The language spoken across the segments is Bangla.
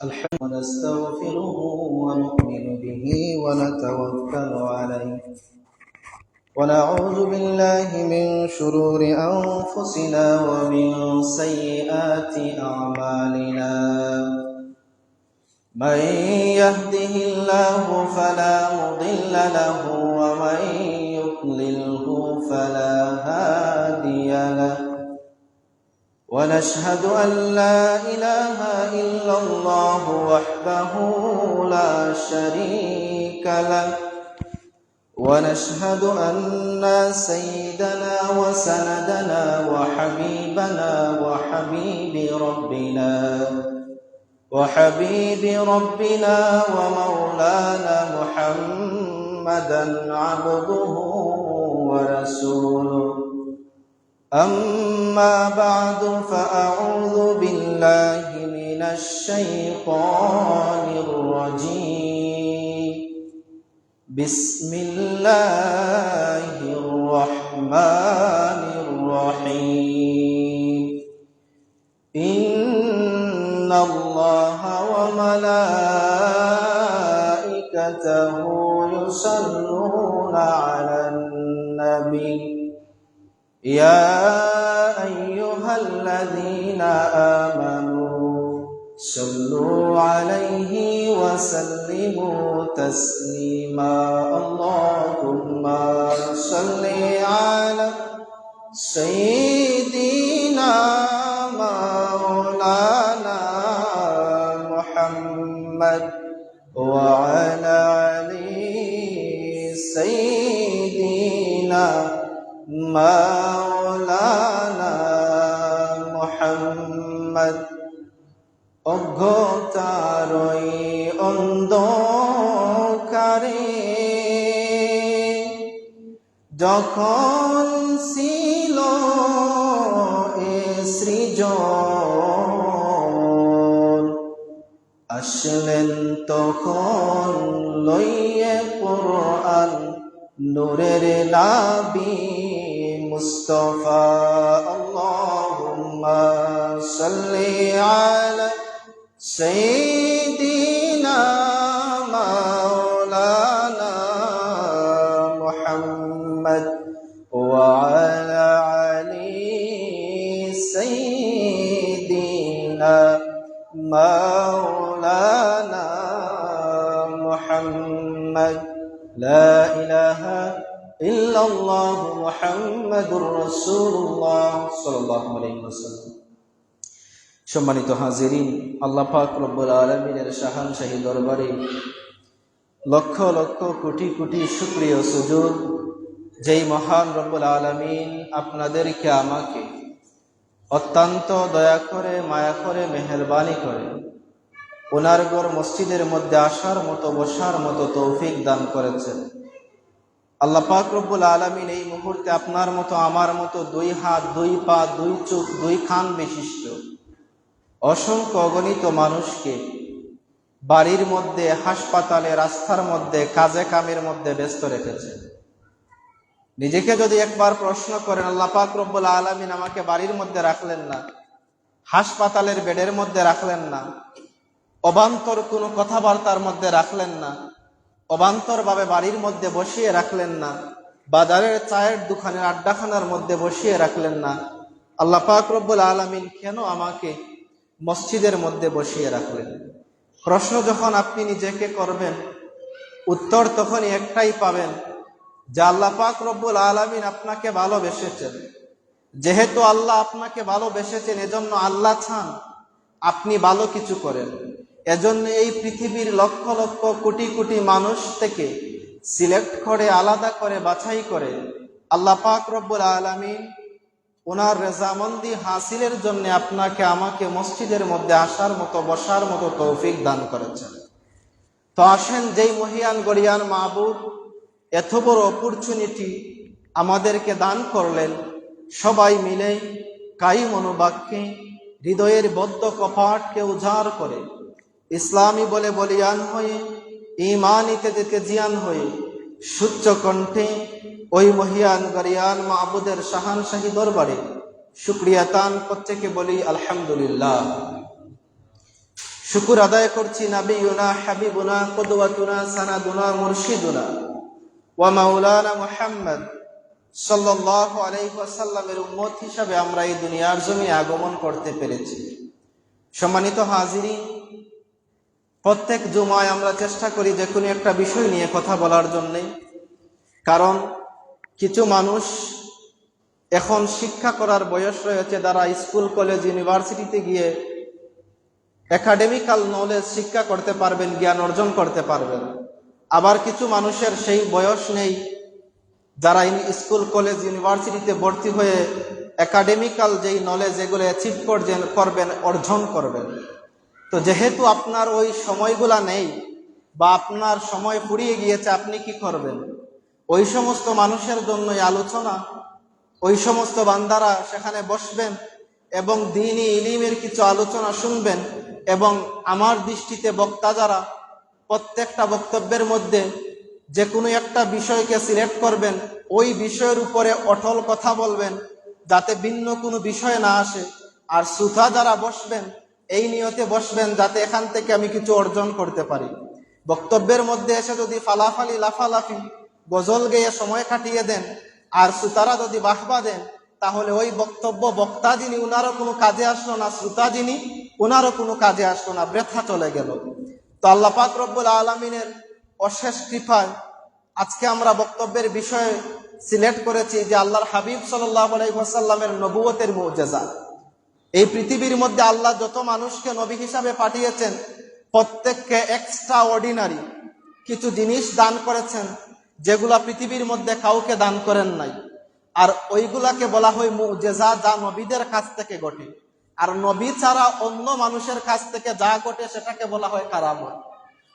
الحمد ونستغفره ونؤمن به ونتوكل عليه ونعوذ بالله من شرور أنفسنا ومن سيئات أعمالنا من يهده الله فلا مضل له ومن يضلله فلا هادي له ونشهد أن لا إله إلا الله وحده لا شريك له ونشهد أن سيدنا وسندنا وحبيبنا وحبيب ربنا ومولانا محمدا عبده ورسوله أما بعد فأعوذ بالله من الشيطان الرجيم بسم الله الرحمن الرحيم إن الله وملائكته يصلون على النبي يا أيها الذين آمنوا صلوا عليه وسلموا تسليما اللهم صل على سيدنا مولانا محمد وعلى آل سيدنا মাওলানা মুহাম্মদ অজ্ঞতারই অন্ধকারে যখন ছিল এ সৃজন আসলেন তখন লইয়ে কোরআন নূরের নবী মুস্তাফা আল্লাহুম্মা সাল্লি আলা সাইয়্যিদিনা মাওলানা মুহাম্মদ ওয়া আলা আলি সাইয়্যিদিনা মাওলানা মুহাম্মদ لا إله إلا الله محمد رسول الله صلى الله عليه وسلم সম্মানিত হাজিরিন, আল্লাহ পাক রব্বুল আলামিনের শাহানশাহী দরবারে লক্ষ লক্ষ কোটি কোটি শুকরিয়া ও সুজুদ যেই মহান রব্বুল আলামিন আপনাদেরকে আমাকে অত্যন্ত দয়া করে মায়া করে মেহেরবানি করে ওনার ঘর মসজিদের মধ্যে আসার মতো বসার মতো তৌফিক দান করেছেন। আল্লাহ পাক রব্বুল আলামিন এই মুহূর্তে আপনার মতো আমার মতো দুই হাত, দুই পা, দুই চোখ, দুই কান বিশিষ্ট অসংখ্য অগণিত মানুষকে বাড়ির মধ্যে, হাসপাতালে, রাস্তার মধ্যে, কাজে কামের মধ্যে ব্যস্ত রেখেছেন। নিজেকে যদি একবার প্রশ্ন করেন, আল্লাহ পাক রব্বুল আলামিন আমাকে বাড়ির মধ্যে রাখলেন না, হাসপাতালের বেডের মধ্যে রাখলেন না, অবান্তর কোনো কথাবার্তার মধ্যে রাখলেন না, অবান্তর ভাবে বাড়ির মধ্যে বসিয়ে রাখলেন না, বাজারের চায়ের দোকানের আড্ডাখানার মধ্যে বসিয়ে রাখলেন না, আল্লাহ পাক রব্বুল আলামিন কেন আমাকে মসজিদের মধ্যে বসিয়ে রাখলেন? প্রশ্ন যখন আপনি নিজেকে করবেন, উত্তর তখনই একটাই পাবেন যে আল্লাহ পাক রব্বুল আলামিন আপনাকে ভালোবেসেছেন। যেহেতু আল্লাহ আপনাকে ভালোবেসেছেন, এজন্য আল্লাহ চান আপনি ভালো কিছু করেন। এজন্য এই পৃথিবীর লক্ষ লক্ষ কোটি কোটি মানুষ থেকে সিলেক্ট করে, আলাদা করে, বাছাই করে আল্লাহ পাক রব্বুল আলামিন ওনার রেজামন্দি হাসিলের জন্য আপনাকে আমাকে মসজিদের মধ্যে আসার মতো বসার মতো তৌফিক দান করেছেন। তো আসেন, যেই মহিয়ান গরিয়ান মাবুদ এত বড় অপরচুনিটি আমাদেরকে দান করলেন, সবাই মিলে কাই মনোবাক্যে হৃদয়ের বদ্ধ কপাটকে উজাড় করে ইসলামী বলে বলিয়ান হয়ে, ঈমানিতে জিয়ান হয়ে সুচ্চ কণ্ঠে ওই মহিয়ান গরিয়ান মাবুদের শাহানশাহী দরবারে শুকরিয়া তান প্রত্যেকে বলি আলহামদুলিল্লাহ। শুকর আদায় করছি নবিয়ুনা হাবিবুনা কুদওয়াতুনা সানাদুনা মুরশিদুনা ওয়া মাওলানা মুহাম্মদ সাল্লাল্লাহু আলাইহি ওয়াসাল্লামের উম্মত হিসাবে আমরা এই দুনিয়ার জমিনে আগমন করতে পেরেছি। সম্মানিত হাজিরিন, প্রত্যেক জুমায় আমরা চেষ্টা করি যে কোনো একটা বিষয় নিয়ে কথা বলার জন্যে, কারণ কিছু মানুষ এখন শিক্ষা করার বয়স রয়েছে, যারা স্কুল কলেজ ইউনিভার্সিটিতে গিয়ে একাডেমিক্যাল নলেজ শিক্ষা করতে পারবেন, জ্ঞান অর্জন করতে পারবেন। আবার কিছু মানুষের সেই বয়স নেই, যারা স্কুল কলেজ ইউনিভার্সিটিতে ভর্তি হয়ে একাডেমিক্যাল যেই নলেজ এগুলো অ্যাচিভ করবেন, অর্জন করবেন। তো যেহেতু আপনার ওই সময়গুলা নেই বা আপনার সময় ফুরিয়ে গিয়েছে, আপনি কি করবেন? ওই সমস্ত মানুষের জন্যই আলোচনা। ওই সমস্ত বান্দারা সেখানে বসবেন এবং দ্বীনি ইলমের কিছু আলোচনা শুনবেন, এবং আমার দৃষ্টিতে বক্তা যারা প্রত্যেকটা বক্তব্যের মধ্যে যে কোনো একটা বিষয়কে সিলেক্ট করবেন, ওই বিষয়ের উপরে অটল কথা বলবেন, যাতে ভিন্ন কোনো বিষয় না আসে। আর শ্রোতা যারা বসবেন, এই নিয়তে বসবেন যাতে এখান থেকে আমি কিছু অর্জন করতে পারি। বক্তব্যের মধ্যে এসে যদি ফালাফালি লাফালাফি গজল গেয়ে সময় কাটিয়ে দেন আর শ্রোতারা যদি বাহবা দেন, তাহলে ওই বক্তব্য বক্তা যিনি উনারও কোনো কাজে আসলো না, শ্রোতা যিনি উনারও কোনো কাজে আসলো না, বৃথা চলে গেল। তো আল্লাহ পাক রব্বুল আলামিনের অশেষ কৃপায় আজকে আমরা বক্তব্যের বিষয়ে সিলেক্ট করেছি যে আল্লাহর হাবিব সাল্লাল্লাহু আলাইহি ওয়াসাল্লামের নবুয়তের মুজিজা। এই পৃথিবীর মধ্যে আল্লাহ যত মানুষকে নবী হিসাবে পাঠিয়েছেন, প্রত্যেককে এক্সট্রা অর্ডিনারি কিছু জিনিস দান করেছেন, যেগুলা পৃথিবীর মধ্যে কাউকে দান করেন নাই। আর ওইগুলাকে বলা হয় মুজিজা, যা নবীদের কাছ থেকে ঘটে। আর নবী ছাড়া অন্য মানুষের কাছ থেকে যা ঘটে সেটাকে বলা হয় কারামত।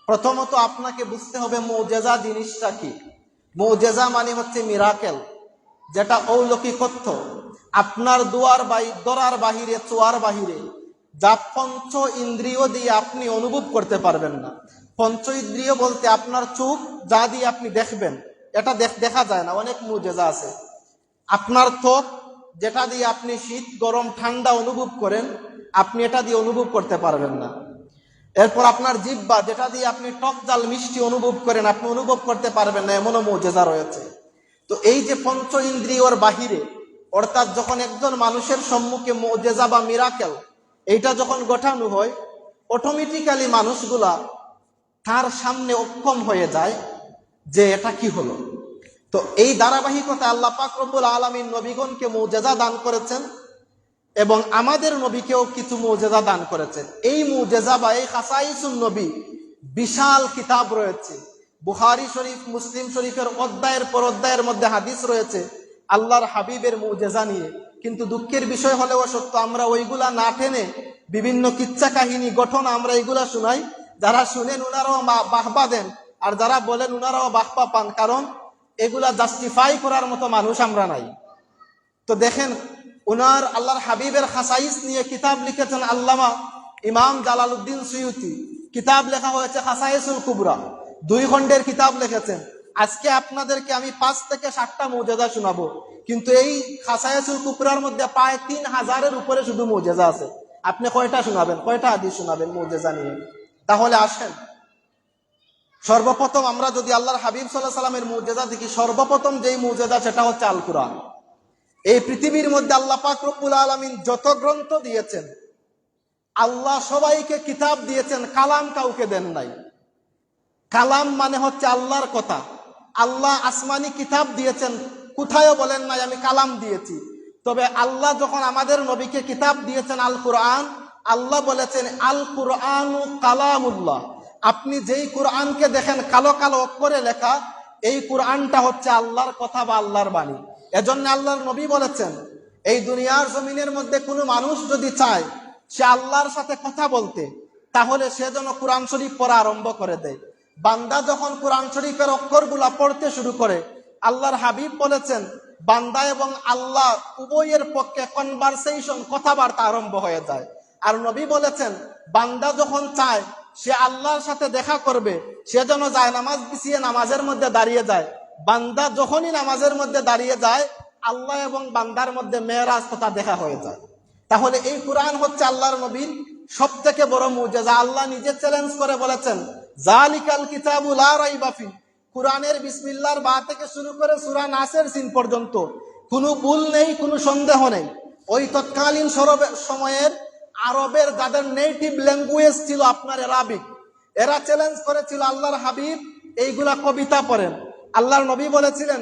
প্রথমত আপনাকে বুঝতে হবে মুজিজা জিনিসটা কি। মুজিজা মানে হচ্ছে মিরাকেল, যেটা অলৌকিকত্ব। আপনার দরার বাহিরে, চোয়ার বাহিরে যা পঞ্চ ইন্দ্রিয় দিয়ে আপনি অনুভব করতে পারবেন না। পঞ্চ ইন্দ্রিয় বলতে আপনার চোখ, যা দিয়ে আপনি দেখবেন, এটা দেখা যায় না। অনেক মুজিজা আছে। আপনার ত্বক, যেটা দিয়ে আপনি শীত গরম ঠান্ডা অনুভব করেন, আপনি এটা দিয়ে অনুভব করতে পারবেন না। এরপর আপনার জিহ্বা, যেটা দিয়ে আপনি টক জাল মিষ্টি অনুভব করেন, আপনি অনুভব করতে পারবেন না, এমনও মুজিজা রয়েছে। তো এই যে পঞ্চ ইন্দ্রিয়র বাহিরে, অর্থাৎ যখন একজন মানুষের সম্মুখে মুজিজা বা মিরাকেল এইটা যখন গঠানো হয়, অটোমেটিক্যালি মানুষগুলা তার সামনে অক্ষম হয়ে যায় যে এটা কি হলো। তো এই ধারাবাহিকতা আল্লাহ পাক রব্বুল আলামিন নবীগণকে মুজিজা দান করেছেন এবং আমাদের নবীকেও কিছু মুজিজা দান করেছেন। এই মুজিজা বা এই খাসাইসুন নবী বিশাল কিতাব রয়েছে। বুখারী শরীফ, মুসলিম শরীফের অধ্যায়ের পর অধ্যায়ের মধ্যে হাদিস রয়েছে আল্লাহর হাবিবের মুজিজা নিয়ে। কিন্তু দুঃখের বিষয় হলেও সত্য, আমরা ওইগুলা না টেনে বিভিন্ন কিচ্ছা কাহিনী ঘটনা আমরা এগুলা শুনাই। যারা শুনেন উনারাও বাহবা দেন, আর যারা বলেন উনারাও বাহবা পান, কারণ এগুলা জাস্টিফাই করার মতো মানুষ আমরা নাই। তো দেখেন, উনার আল্লাহর হাবিবের খাসাইস নিয়ে কিতাব লিখেছেন আল্লামা ইমাম জালালউদ্দিন সুয়ুতি। কিতাব লেখা হয়েছে খাসাইসুল কুবরা, 2 খণ্ডের কিতাব লিখেছেন। আজকে আপনাদেরকে আমি 5 থেকে 7টা মুজিজা শোনাবো, কিন্তু এই খাসাইসুল কুবরার মধ্যে প্রায় 3000-এর উপরে শুধু মুজিজা আছে। আপনি কয়টা শোনাবেন, কয়টা হাদিস শোনাবেন মুজিজা নিয়ে? তাহলে আসেন, সর্বপ্রথম আমরা যদি আল্লাহর হাবিব সাল্লাল্লাহু আলাইহি সাল্লামের মুজিজা দেখি, সর্বপ্রথম যেই মুজিজা সেটা হচ্ছে আল কুরআন। এই পৃথিবীর মধ্যে আল্লাহ পাক রব্বুল আলামিন যত গ্রন্থ দিয়েছেন, আল্লাহ সবাইকে কিতাব দিয়েছেন, কালাম কাউকে দেন নাই। কালাম মানে হচ্ছে আল্লাহর কথা। আল্লাহ আসমানি কিতাব দিয়েছেন, কোথায়ও বলেন নাই আমি কালাম দিয়েছি। তবে আল্লাহ যখন আমাদের নবীকে কিতাব দিয়েছেন আল কুরআন, আল্লাহ বলেছেন আল কুরআনু কালামুল্লাহ। আপনি যেই কুরআনকে দেখেন কালো কালো অক্ষরে লেখা, এই কুরআনটা হচ্ছে আল্লাহর কথা বা আল্লাহর বাণী। এজন্য আল্লাহর নবী বলেছেন, এই দুনিয়ার জমিনের মধ্যে কোনো মানুষ যদি চায় সে আল্লাহর সাথে কথা বলতে, তাহলে সে যেন কুরআন শরীফ পড়া আরম্ভ করে দেয়। বান্দা যখন কুরআন শরীফের অক্ষরগুলা পড়তে শুরু করে, আল্লাহর হাবিব বলেছেন বান্দা এবং আল্লাহ উভয়ের পক্ষে কনভারসেশন, কথাবার্তা আরম্ভ হয়ে যায়। আর নবী বলেছেন বান্দা যখন চায় সে আল্লাহর সাথে দেখা করবে, সে যেন যায় নামাজ বিছিয়ে নামাজের মধ্যে দাঁড়িয়ে যায়। বান্দা যখনই নামাজের মধ্যে দাঁড়িয়ে যায়, আল্লাহ এবং বান্দার মধ্যে মেরাজ তথা দেখা হয়ে যায়। তাহলে এই কুরআন হচ্ছে আল্লাহর নবীর সবথেকে বড় মুজিজা। আল্লাহ নিজে চ্যালেঞ্জ করে বলেছেন, জালিকাল কিতাবু লা রাইবা ফি, কুরআনের বিসমিল্লাহর বা থেকে শুরু করে সূরা নাসের সিন পর্যন্ত কোনো ভুল নেই, কোনো সন্দেহ নেই। ওই তৎকালীন সময়ের আরবের যাদের নেটিভ ল্যাঙ্গুয়েজ ছিল আপনার আরবিক, এরা চ্যালেঞ্জ করেছিল আল্লাহর হাবিব এইগুলা কবিতা পড়েন। আল্লাহর নবী বলেছিলেন,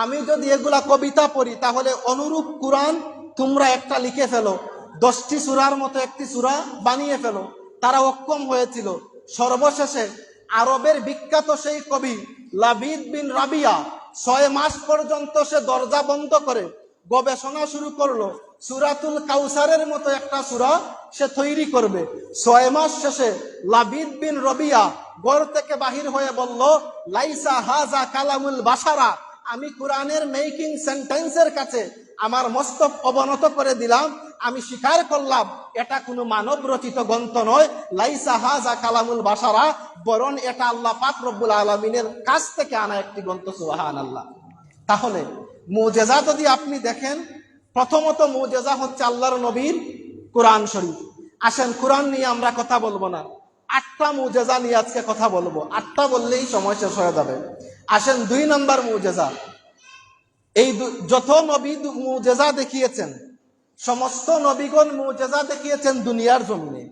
আমি যদি এগুলা কবিতা পড়ি তাহলে অনুরূপ কুরআন তোমরা একটা লিখে ফেলো, 10টি সূরার মতো একটি সূরা বানিয়ে ফেলো। তারা অক্ষম হয়েছিল। সর্বশেষে আরবের বিখ্যাত সেই কবি লাবিদ বিন রাবিয়া 6 মাস পর্যন্ত সে দরজা বন্ধ করে গবেষণা শুরু করলো, সূরাতুল কাউসারের মতো একটা সূরা সে তৈরি করবে। 6 মাস শেষে লাবিদ বিন রবিয়া ঘর থেকে বাহির হয়ে বলল, লাইসা হাজা কালামুল বাশারা, আমি কোরআনের মেকিং সেন্টেন্সের কাছে আমার মস্তক অবনত করে দিলাম, আমি স্বীকার করলাম এটা কোনো মানব রচিত গ্রন্থ নয়, লাইসা হাজা কালামুল বাশারা, বরং এটা আল্লাহ পাক রব্বুল আলামিনের কাছ থেকে আনা একটি গ্রন্থ। সুবহানাল্লাহ। তাহলে মুজিজা যদি আপনি দেখেন, প্রথমত মুজিজা হচ্ছে আল্লাহর নবীর কোরআন শরীফ। আসেন কোরআন নিয়ে আমরা কথা বলবো না, 8টা মুজিজা নিয়ে আজকে কথা বলবো। 8টা বললেই সময় শেষ হয়ে যাবে। আসেন 2 নম্বর মুজিজা। এই যত নবী মুজিজা দেখিয়েছেন, সমস্ত নবীগণ মুজিজা দেখিয়েছেন দুনিয়ার জমিনে।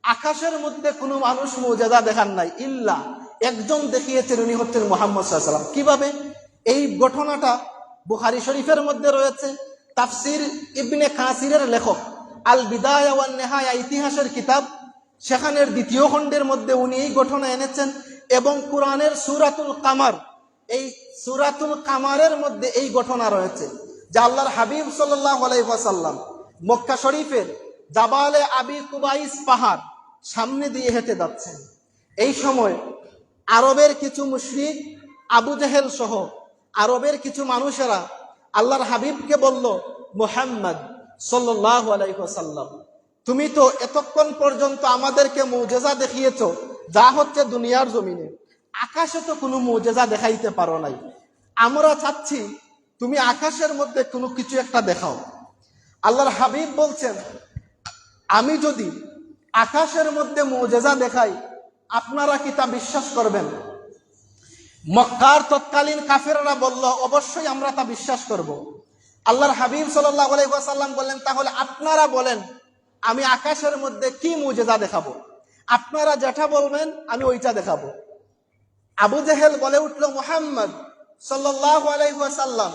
আকাশের মধ্যে কোনো মানুষ মুজিজা দেখান নাই, ইল্লা একজন দেখিয়েছেন, উনি হচ্ছেন মুহাম্মদ সাল্লাল্লাহু আলাইহি ওয়াসাল্লাম। কিভাবে? এই ঘটনাটা বুখারী শরীফের মধ্যে রয়েছে। তাফসির ইবনে কাসিরের লেখক আল বিদায়া ওয়ান নিহায়া, ইতিহাসের কিতাব, সেখানের 2য় খণ্ডের মধ্যে উনি এই ঘটনা এনেছেন। এবং কোরআনের সূরাতুল কামার, এই সূরাতুল কামারের মধ্যে এই ঘটনা রয়েছে যে আল্লাহর হাবিব সাল্লাল্লাহু আলাইহি ওয়াসাল্লাম মক্কা শরীফের জাবালে আবি কুবাইস পাহাড় সামনে দিয়ে হেঁটে যাচ্ছেন। এই সময় আরবের কিছু মুশরিক, আবু জেহেল সহ আরবের কিছু মানুষেরা আল্লাহর হাবিবকে বলল, মুহাম্মদ সাল্লাল্লাহু আলাইহি ওয়াসাল্লাম, তুমি তো এতক্ষণ পর্যন্ত আমাদেরকে মুজিজা দেখিয়েছো যা হচ্ছে দুনিয়ার জমিনে, আকাশে তো কোনো মুজিজা দেখাইতে পারো নাই। আমরা চাচ্ছি তুমি আকাশের মধ্যে কোনো কিছু একটা দেখাও। আল্লাহর হাবিব বলছেন, আমি যদি আকাশের মধ্যে মুজিজা দেখাই আপনারা কি তা বিশ্বাস করবেন? মক্কার তৎকালীন কাফেররা বলল, অবশ্যই আমরা তা বিশ্বাস করব। আল্লাহর হাবিব সাল্লাল্লাহু আলাইহি ওয়াসাল্লাম বললেন, তাহলে আপনারা বলেন আমি আকাশের মধ্যে কি মুজিজা দেখাবো? আপনারা যেটা বলবেন আমি ওইটা দেখাবো। আবু জেহেল বলে উঠল, মুহাম্মদ সাল্লাল্লাহু আলাইহি ওয়াসাল্লাম,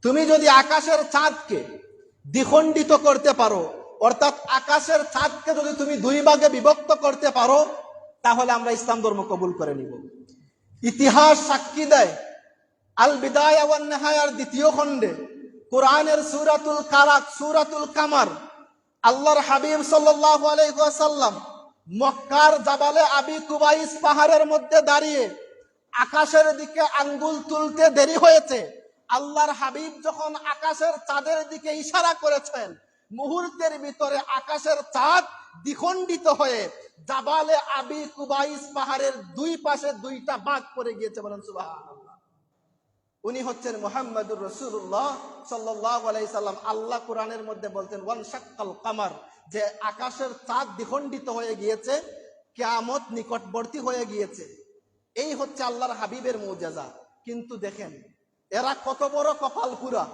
তুমি যদি আকাশের চাঁদকে দ্বিখণ্ডিত করতে পারো, অর্থাৎ আকাশের চাঁদকে যদি তুমি 2 ভাগে বিভক্ত করতে পারো, তাহলে আমরা ইসলাম ধর্ম কবুল করে নিব। ইতিহাস সাক্ষী দেয়, আল বিদায়া ওয়ান নিহায়ার 2য় খণ্ডে কোরআনের সূরাতুল কামার, আল্লাহর হাবিব সাল্লাল্লাহু আলাইহি ওয়াসাল্লাম মক্কার জাবালে আবি কুবাইস পাহাড়ের মধ্যে দাঁড়িয়ে আকাশের দিকে আঙ্গুল তুলতে দেরি হয়েছে। আল্লাহর হাবিব যখন আকাশের চাঁদের দিকে ইশারা করেছেন, মুহূর্তের ভিতরে আকাশের চাঁদ দ্বিখণ্ডিত হয়ে জাবালে আবি কুবাইস পাহাড়ের 2 পাশে 2টা ভাগ করে গিয়েছে। বলেন সুবহানাল্লাহ। উনি হচ্ছেন মুহাম্মদুর রাসূলুল্লাহ সাল্লাল্লাহু আলাইহি সাল্লাম। আল্লাহ কোরআনের মধ্যে বলতেন, ওয়ান শাক্কাল কামার, যে আকাশের চাঁদ দ্বিখণ্ডিত হয়ে গিয়েছে, কিয়ামত নিকটবর্তী হয়ে গিয়েছে। এই হচ্ছে আল্লাহর হাবিবের মুজিজা। কিন্তু দেখেন এরা কত বড় কপাল পুরা।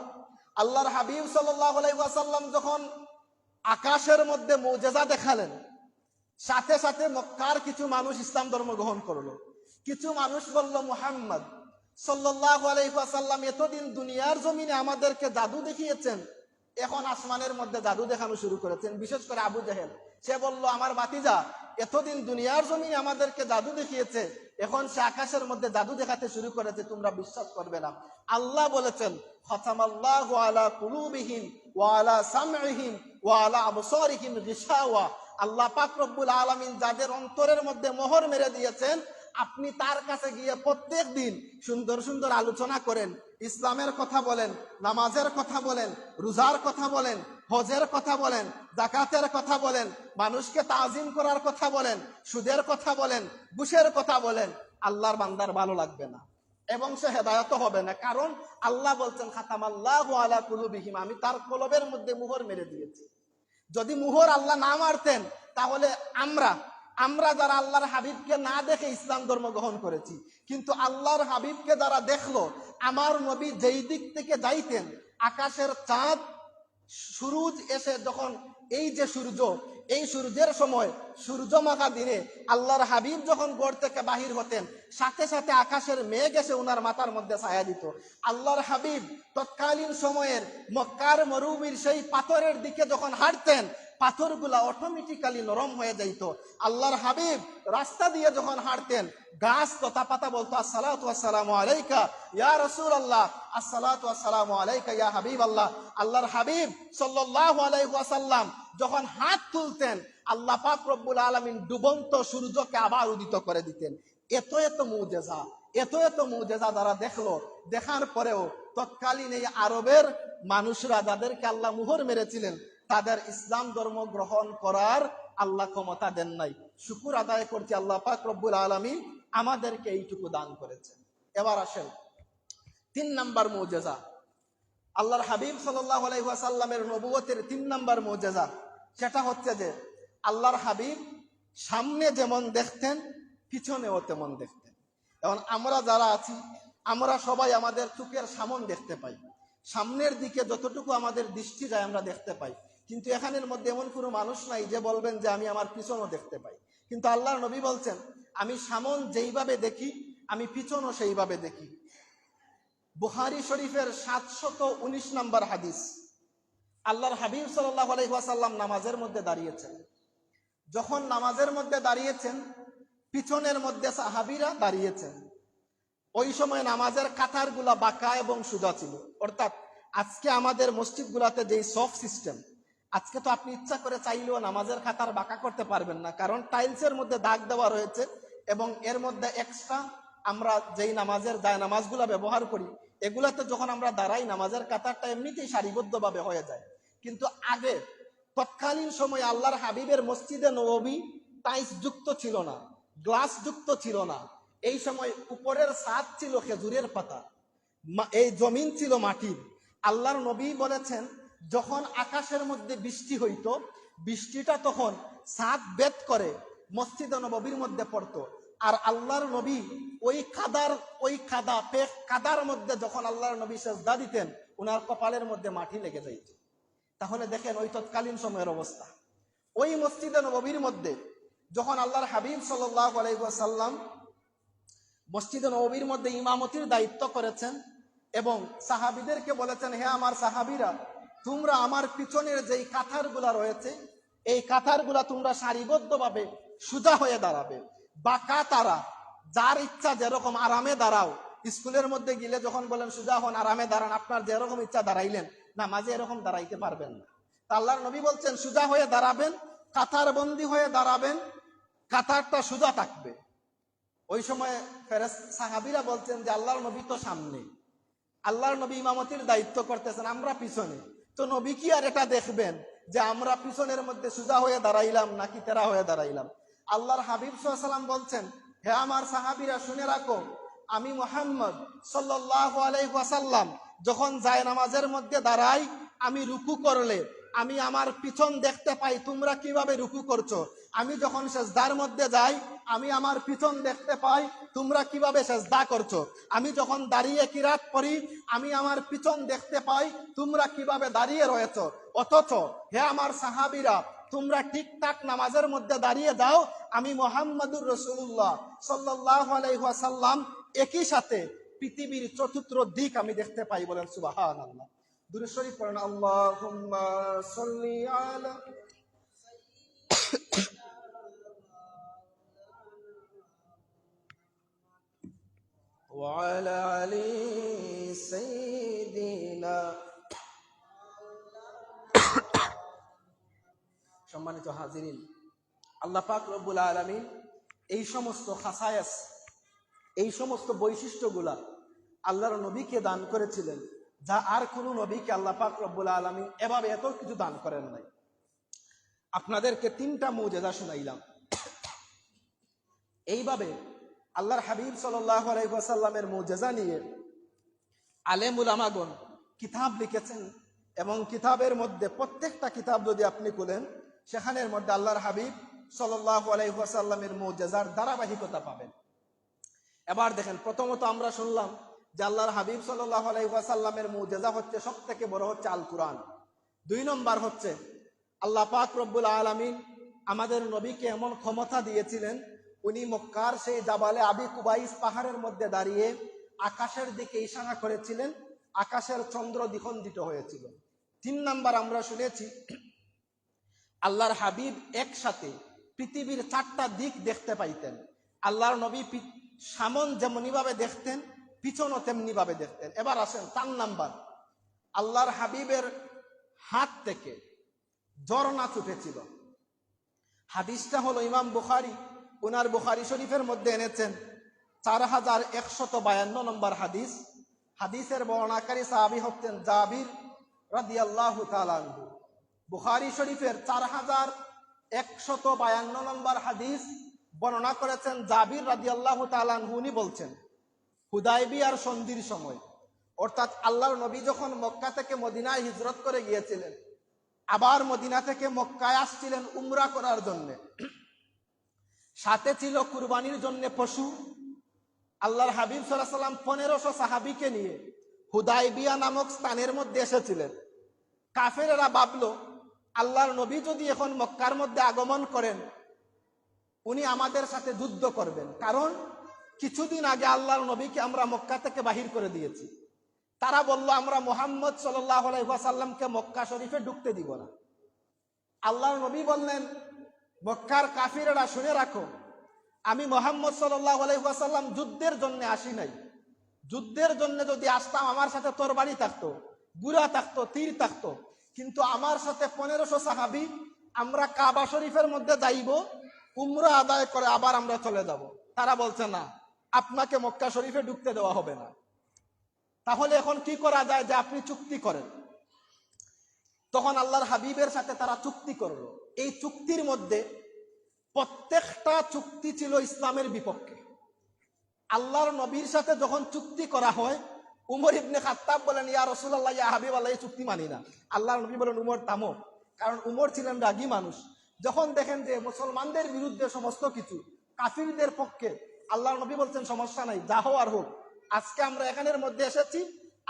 আল্লাহর হাবিব সাল্লাল্লাহু আলাইহি ওয়াসাল্লাম যখন আকাশের মধ্যে মুজিজা দেখালেন, সাথে সাথে মক্কার কিছু মানুষ ইসলাম ধর্ম গ্রহণ করলো। কিছু মানুষ বলল, মুহাম্মদ সাল্লাল্লাহু আলাইহি ওয়াসাল্লাম এতদিন দুনিয়ার জমিনে আমাদেরকে জাদু দেখিয়েছেন, এখন আসমানের মধ্যে জাদু দেখানো শুরু করেছেন। বিশেষ করে আবু জেহেল, সে বলল, আমার ভাতিজা এতদিন দুনিয়ার জমিনে আমাদেরকে জাদু দেখিয়েছে, এখন সে আকাশের মধ্যে জাদু দেখাতে শুরু করেছে, তোমরা বিশ্বাস করবে না। আল্লাহ বলেছেন, খাতামাল্লাহু আলা কুলুবিহিম ওয়া আলা সামইহিম ওয়া আলা আবসারিহিম গিশাওয়া, আল্লাহ পাক রব্বুল আলামিন যাদের অন্তরের মধ্যে মোহর মেরে দিয়েছেন, আপনি তার কাছে গিয়ে প্রত্যেক দিন সুন্দর সুন্দর আলোচনা করেন, ইসলামের কথা বলেন, নামাজের কথা বলেন, রোজার কথা বলেন, হজের কথা বলেন, যাকাতের কথা বলেন, মানুষকে তাজিম করার কথা বলেন, সুদের কথা বলেন, ঘুষের কথা বলেন, আল্লাহর বান্দার ভালো লাগবে না এবং সে হেদায়েত হবে না। কারণ আল্লাহ বলছেন, খাতামাল্লাহু আলা কুলুবিহিম, আমি তার কলবের মধ্যে মোহর মেরে দিয়েছি। যদি মুহর আল্লাহ না মারতেন তাহলে আমরা যারা আল্লাহর হাবিবকে না দেখে ইসলাম ধর্ম গ্রহণ করেছি, কিন্তু আল্লাহর হাবিবকে যারা দেখলো, আমার নবী যেই দিক থেকে যাইতেন, আকাশের চাঁদ সূরজ এসে যখন এই যে সূর্য, এই সূর্যের সময় সূর্য মাখা দিনে আল্লাহর হাবিব যখন ঘর থেকে বাহির হতেন, সাথে সাথে আকাশের মেঘ এসে ওনার মাথার মধ্যে ছায়া দিত। আল্লাহর হাবিব তৎকালীন সময়ের মক্কার মরুভূমির সেই পাথরের দিকে যখন হাঁটতেন, পাথরগুলা অটোমেটিক্যালি নরম হয়ে যাইত। আল্লাহর হাবিব রাস্তা দিয়ে যখন হাঁটতেন, গাছ লতা পাতা বলতো আসসালাতু ওয়াসসালামু আলাইকা ইয়া রাসূলুল্লাহ, আসসালাতু ওয়াসসালামু আলাইকা ইয়া হাবিবাল্লাহ। আল্লাহর হাবিব সাল্লাল্লাহু আলাইহি ওয়াসাল্লাম যখন হাত তুলতেন, আল্লাহ পাক রব্বুল আলামিন ডুবন্ত সূর্যকে আবার উদিত করে দিতেন। এত এত মুজিজা যারা দেখলো, দেখার পরেও তৎকালীন এই আরবের মানুষরা যাদেরকে আল্লাহ মুহর মেরেছিলেন, তাদের ইসলাম ধর্ম গ্রহণ করার আল্লাহ ক্ষমতা দেন নাই। শুকর আদায় করছি, আল্লাহ পাক রব্বুল আলামিন আমাদেরকে এইটুকু দান করেছেন। এবার আসেন 3 নাম্বার মুজিজা, আল্লাহর হাবিব সাল্লাল্লাহু আলাইহি ওয়াসাল্লামের নবুয়তের 3 নাম্বার মুজিজা। সেটা হচ্ছে যে আল্লাহর হাবিব সামনে যেমন দেখতেন, পিছনেও তেমন দেখতেন। এখন আমরা যারা আছি, আমরা সবাই আমাদের চোখের সামন দেখতে পাই, সামনের দিকে যতটুকু আমাদের দৃষ্টি যায় আমরা দেখতে পাই। কিন্তু এখানের মধ্যে এমন কোনো মানুষ নাই যে বলবেন যে আমি আমার পিছনও দেখতে পাই। কিন্তু আল্লাহর নবী বলছেন, আমি সামন যেইভাবে দেখি, আমি পিছনও সেইভাবে দেখি। বুখারী শরীফের 719 নম্বর হাদিস, আল্লাহর হাবিব সাল্লাল্লাহু আলাইহি ওয়াসাল্লাম নামাজের মধ্যে দাঁড়িয়েছেন। যখন নামাজের মধ্যে দাঁড়িয়েছেন, পিছনের মধ্যে সাহাবীরা দাঁড়িয়েছেন। ওই সময় নামাজের কাতারগুলা বাঁকা এবং সোজা ছিল। অর্থাৎ আজকে আমাদের মসজিদগুলাতে যেই সফট সিস্টেম, আজকে তো আপনি ইচ্ছা করে চাইলেও নামাজের কাতার বাঁকা করতে পারবেন না, কারণ টাইলসের মধ্যে দাগ দেওয়া রয়েছে এবং এর মধ্যে এক্সট্রা আমরা যেই নামাজের নামাজগুলা ব্যবহার করি, এগুলাতে যখন আমরা দাঁড়াই, নামাজের কাতারটা এমনিতেই সারিবদ্ধভাবে হয়ে যায়। কিন্তু আগে তৎকালীন সময়ে আল্লাহর হাবিবের মসজিদে নববী টাইলস যুক্ত ছিল না, গ্লাস যুক্ত ছিল না। এই সময় উপরের ছাদ ছিল খেজুরের পাতা, এই জমিন ছিল মাটির। আল্লাহর নবী বলেছেন, যখন আকাশের মধ্যে বৃষ্টি হইতো, বৃষ্টিটা তখন ছাদ ভেদ করে মসজিদে নববীর মধ্যে পড়তো। আর আল্লাহর নবী ওই কাদার মধ্যে যখন আল্লাহর নবী সেজদা দিতেন, ওনার কপালের মধ্যে মাটি লেগে যাইত। তাহলে দেখেন ওই তৎকালীন সময়ের অবস্থা। ওই মসজিদে নববীর মধ্যে যখন আল্লাহর হাবিব সাল্লাল্লাহু আলাইহি ওয়াসাল্লাম মসজিদে নববীর মধ্যে ইমামতির দায়িত্ব করেছেন এবং সাহাবীদেরকে বলেছেন, হে আমার সাহাবীরা, তোমরা আমার পিছনের যেই কাতারগুলা রয়েছে, এই কাতারগুলা তোমরা সারিবদ্ধভাবে সোজা হয়ে দাঁড়াবে। বাঁকা তারা, যার ইচ্ছা যেরকম আরামে দাঁড়াও। স্কুলের মধ্যে গেলে যখন বলেন সোজা হন, আরামে দাঁড়ান, আপনার যেরকম ইচ্ছা দাঁড়াইলেন, নামাজে এরকম দাঁড়াইতে পারবেন না। তা আল্লাহর নবী বলছেন, সোজা হয়ে দাঁড়াবেন, কাতার বন্দি হয়ে দাঁড়াবেন, কাতারটা সোজা থাকবে। ওই সময় সাহাবীরা বলছেন যে আল্লাহর নবী তো সামনে, আল্লাহর নবী ইমামতির দায়িত্ব করতেছেন, আমরা পিছনে, তো নবী কি আর এটা দেখবেন যে আমরা পিছনের মধ্যে সোজা হয়ে দাঁড়াইলাম নাকি তেরা হয়ে দাঁড়াইলাম? আল্লাহর হাবিব সাল্লাল্লাহু আলাইহি ওয়াসাল্লাম বলছেন, হে আমার সাহাবীরা, শুনে রাখো, আমি মুহাম্মদ সাল্লাল্লাহু আলাইহি ওয়াসাল্লাম যখন যায় নামাজের মধ্যে দাঁড়াই, আমি রুকু করলে আমি আমার পিছন দেখতে পাই তোমরা কিভাবে রুকু করছো। আমি যখন সেজদার মধ্যে যাই, আমি আমার পিছন দেখতে পাই তোমরা কিভাবে সেজদা করছো। আমি যখন দাঁড়িয়ে কিরাত পড়ি, আমি আমার পিছন দেখতে পাই তোমরা কিভাবে দাঁড়িয়ে রয়েছো। অথচ হে আমার সাহাবীরা, তোমরা ঠিকঠাক নামাজের মধ্যে দাঁড়িয়ে যাও, আমি মুহাম্মাদুর রাসূলুল্লাহ সাল্লাল্লাহু আলাইহি ওয়াসাল্লাম একই সাথে পৃথিবীর চতুর্থ দিক আমি দেখতে পাই। বলেন সুবহানাল্লাহ। দুরূদ শরীফ পড়েন, আল্লাহুম্মা সাল্লি আলা ওয়া আলা আলি সাইয়্যিদিনা। সম্মানিত হাজিরিন, আল্লাহ পাক রব্বুল আলামিন এই সমস্ত খাসায়াস, এই সমস্ত বৈশিষ্ট্যগুলা আল্লাহর নবীকে দান করেছিলেন, যা আর কোনো নবীকে আল্লাহ পাক রব্বুল আলামিন এভাবে এত কিছু দান করেন নাই। আপনাদেরকে 3টা মুজিজা শুনাইলাম। এইভাবে আল্লাহর হাবিব সাল্লাল্লাহু আলাইহি ওয়াসাল্লামের মুজিজা নিয়ে আলেম উলামাগণ কিতাব লিখেছেন এবং কিতাবের মধ্যে প্রত্যেকটা কিতাব যদি আপনি খুলেন সেখানের মধ্যে আল্লাহর হাবিব সাল্লাল্লাহু আলাইহি ওয়াসাল্লামের মুজিজার ধারাবাহিকতা পাবেন। এবার দেখেন, প্রথমত আমরা শুনলাম যে আল্লাহর হাবিব সাল্লাল্লাহু আলাইহি ওয়াসাল্লামের মুজিজা হচ্ছে সবথেকে বড় হচ্ছে আল কুরআন। 2 নম্বর হচ্ছে আল্লাহ পাক রব্বুল আলামিন আমাদের নবীকে এমন ক্ষমতা দিয়েছিলেন, উনি মক্কার সেই জাবালে আবি কুবাইস পাহাড়ের মধ্যে দাঁড়িয়ে আকাশের দিকে ইশারা করেছিলেন, আকাশের চন্দ্র দ্বিখণ্ডিত হয়েছিল। 3 নম্বর আমরা শুনেছি আল্লাহর হাবিব একসাথে পৃথিবীর 4টা দিক দেখতে পাইতেন। আল্লাহর নবী সামন যেমনি ভাবে দেখতেন, পিছনও তেমনি ভাবে দেখতেন। এবার আসেন 4 নাম্বার, আল্লাহর হাবিবের হাত থেকে ঝর্ণা ছুটেছিল। হাদিসটা হলো ইমাম বুখারী ওনার বুখারী শরীফের মধ্যে এনেছেন 4152 নম্বর হাদিস। হাদিসের বর্ণনাকারী সাহাবী হচ্ছেন জাবির রাদিয়াল্লাহু তাআলা আনহু। বুখারী শরীফের 4152 নম্বর হাদিস বর্ণনা করেছেন জাবির রাদিয়াল্লাহু তাআলা আনহু। উনি বলছেন, হুদায়বিয়ার সন্ধির সময়, অর্থাৎ আল্লাহর নবী যখন মক্কা থেকে মদিনায় হিজরত করে গিয়েছিলেন, আবার মদিনা থেকে মক্কায় আসছিলেন উমরা করার জন্য, সাথে ছিল কুরবানির জন্য পশু। আল্লাহর হাবিব সাল্লাল্লাহু আলাইহি ওয়াসাল্লাম 1500 সাহাবীকে নিয়ে হুদায়বিয়া নামক স্থানের মধ্যে এসেছিলেন। কাফেরেরা ভাবলো আল্লাহর নবী যদি এখন মক্কার মধ্যে আগমন করেন, উনি আমাদের সাথে যুদ্ধ করবেন, কারণ কিছুদিন আগে আল্লাহর নবীকে আমরা মক্কা থেকে বাহির করে দিয়েছি। তারা বলল, আমরা মুহাম্মদ সাল্লাল্লাহু আলাইহি ওয়াসাল্লামকে মক্কা শরীফে ঢুকতে দিব না। আল্লাহর নবী বললেন, মক্কার কাফিরেরা শুনে রাখো, আমি মুহাম্মদ সাল্লাল্লাহু আলাইহি ওয়াসাল্লাম যুদ্ধের জন্য আসি নাই। যুদ্ধের জন্য যদি আসতাম, আমার সাথে তরবারি থাকতো, গুরা থাকতো, তীর থাকতো, কিন্তু আমার সাথে 1500 সাহাবী, আমরা কাবা শরীফের মধ্যে যাইব, উমরা আদায় করে আবার আমরা চলে যাব। তারা বলছে, না, আপনাকে মক্কা শরীফে ঢুকতে দেওয়া হবে না। তাহলে এখন কি করা যায় যে আপনি চুক্তি করেন। তখন আল্লাহর হাবিবের সাথে তারা চুক্তি করলো। এই চুক্তির মধ্যে প্রত্যেকটা চুক্তি ছিল ইসলামের বিপক্ষে। আল্লাহর নবীর সাথে যখন চুক্তি করা হয়, উমর ইবনে খাত্তাব বলেন, ইয়া রাসূলুল্লাহ, ইয়া হাবিবাল্লাহ, এই চুক্তি মানি না। আল্লাহর নবী বলেন, উমর থামো, কারণ উমর ছিলেন রাগী মানুষ। যখন দেখেন যে মুসলমানদের বিরুদ্ধে সমস্ত কিছু, কাফিরদের পক্ষে, আল্লাহর নবী বলছেন, সমস্যা নাই, যা হওয়ার হোক, আজকে আমরা এখানের মধ্যে এসেছি,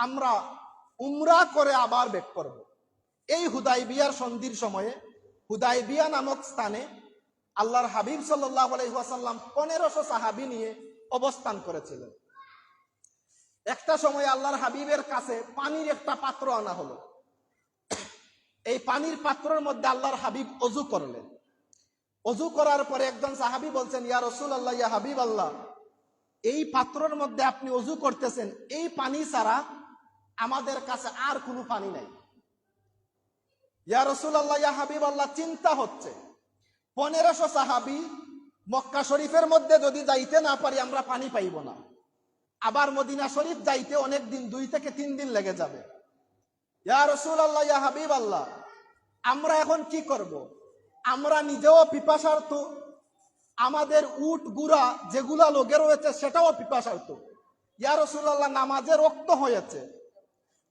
আমরা উমরা করে আবার ব্যাক করব। এই হুদায়বিয়ার সন্ধির সময়ে হুদায়বিয়া নামক স্থানে আল্লাহর হাবিব সাল্লাল্লাহু আলাইহি ওয়াসাল্লাম 1500 সাহাবী নিয়ে অবস্থান করেছিলেন। একটা সময় আল্লাহর হাবিবের কাছে পানির একটা পাত্র আনা হলো। এই পানির পাত্রের মধ্যে আল্লাহর হাবিব ওযু করলেন। ওযু করার পরে একজন সাহাবী বলছেন, ইয়া রাসূলুল্লাহ, ইয়া হাবিবাল্লাহ, এই পাত্রের মধ্যে আপনি ওযু করতেছেন, এই পানি ছাড়া আমাদের কাছে আর কোনো পানি নাই। ইয়া রাসূলুল্লাহ, ইয়া হাবিবাল্লাহ, চিন্তা হচ্ছে 1500 সাহাবী মক্কা শরীফের মধ্যে যদি যাইতে না পারি, আমরা পানি পাইব না। আবার মদিনা শরীফ যাইতে অনেক দিন, 2 থেকে 3 দিন লেগে যাবে। ইয়া রাসূলুল্লাহ, ইয়া হাবিবাল্লাহ, আমরা এখন কি করব? আমরা নিজেও পিপাসার্ত, আমাদের উট গুড়া যেগুলা লোকে রয়েছে সেটাও পিপাসার্ত। ইয়া রাসূলুল্লাহ, নামাজে রক্ত হয়েছে,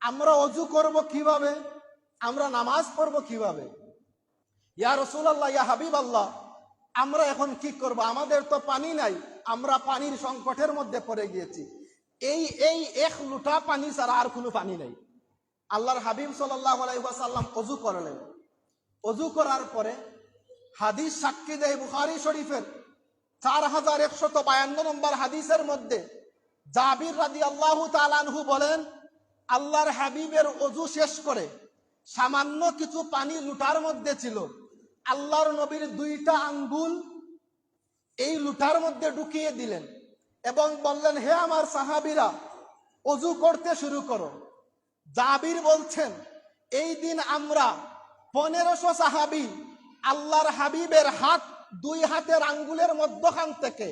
আমরা ওযু করব কিভাবে? আমরা নামাজ পড়ব কিভাবে? ইয়া রাসূলুল্লাহ, ইয়া হাবিবাল্লাহ, আমরা এখন কি করব? আমাদের তো পানি নাই, আমরা পানির সংকটের মধ্যে পড়ে গিয়েছি। এই 1 লোটা পানি ছাড়া আর কোনো পানি নাই। আল্লাহর হাবিব সাল্লাল্লাহু আলাইহি ওয়াসাল্লাম ওযু করলেন। ওযু করার পরে হাদিস সাক্ষী দেয় বুখারী শরীফের 4152 নম্বর হাদিসের মধ্যে জাবির রাদিয়াল্লাহু তাআলা আনহু বলেন, আল্লাহর হাবিবের ওযু শেষ করে সামান্য কিছু পানি লুটার মধ্যে ছিল, আল্লাহর নবীর 2টা আঙ্গুল এই লুটার মধ্যে ঢুকিয়ে দিলেন এবং বললেন, হে আমার সাহাবীরা, ওযু করতে শুরু করো। জাবির বলছেন, এই দিন আমরা 1500 সাহাবী আল্লাহর হাবিবের হাত, 2 হাতের আঙ্গুলের মধ্যখান থেকে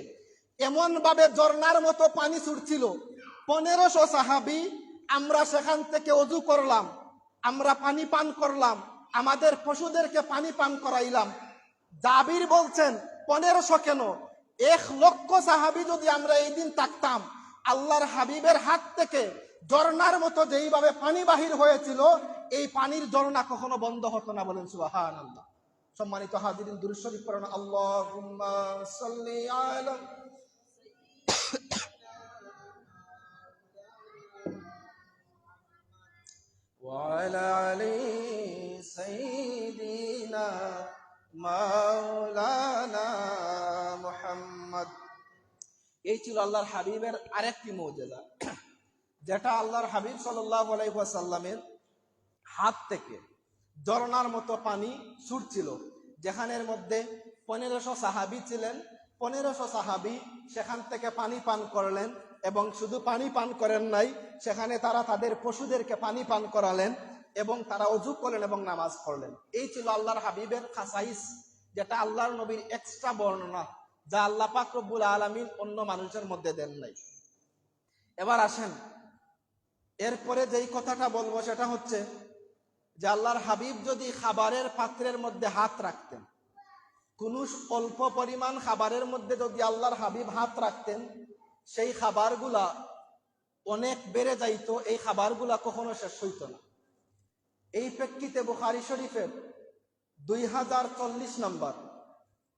এমন ভাবে ঝর্ণার মতো পানি ছুটছিল। 1500 সাহাবী আমরা সেখান থেকে ওযু করলাম, আমরা পানি পান করলাম, আমাদের পশুদেরকে পানি পান করাইলাম। জাবির বলছেন, 1500 কেন, 1 লক্ষ সাহাবী যদি আমরা এই দিন থাকতাম, আল্লাহর হাবিবের হাত থেকে ঝর্ণার মতো যেইভাবে পানি বাহির হয়েছিল, এই পানির ঝর্ণা কখনো বন্ধ হতো না। বলেন সুবহানাল্লাহ। সম্মানিত হাজিরিন, দুরূদ শরীফ পড়ুন। আল্লাহুম্মা সাল্লি আলা وعلى علي سيدنا মাওলানা মুহাম্মদ। এই ছিল আল্লাহর হাবিবের আরেকটি মুজিজা, যেটা আল্লাহর হাবিব সাল্লাল্লাহু আলাইহি ওয়াসাল্লামের হাত থেকে ঝর্ণার মতো পানি ছুটছিল, যেখানের মধ্যে 1500 সাহাবী ছিলেন। 1500 সাহাবী সেখান থেকে পানি পান করলেন, এবং শুধু পানি পান করেন নাই, সেখানে তারা তাদের পশুদেরকে পানি পান করালেন, এবং তারা ওযু করলেন এবং নামাজ পড়লেন। এই ছিল আল্লাহর হাবিবের খাসাইস, যেটা আল্লাহর নবীর এক্সট্রা বর্ণনা, যা আল্লাহ পাক রব্বুল আলামিন অন্য মানুষের মধ্যে দেন নাই। এবার আসেন, এরপরে যেই কথাটা বলবো সেটা হচ্ছে যে আল্লাহর হাবিব যদি খাবারের পাত্রের মধ্যে হাত রাখতেন, কোন অল্প পরিমাণ খাবারের মধ্যে যদি আল্লাহর হাবিব হাত রাখতেন, সেই খাবারগুলা অনেক বেড়ে যাইতো, এই খাবারগুলা কখনো শেষ হইত না। এই প্রেক্ষিতে বুখারী শরীফের 2040 নম্বর,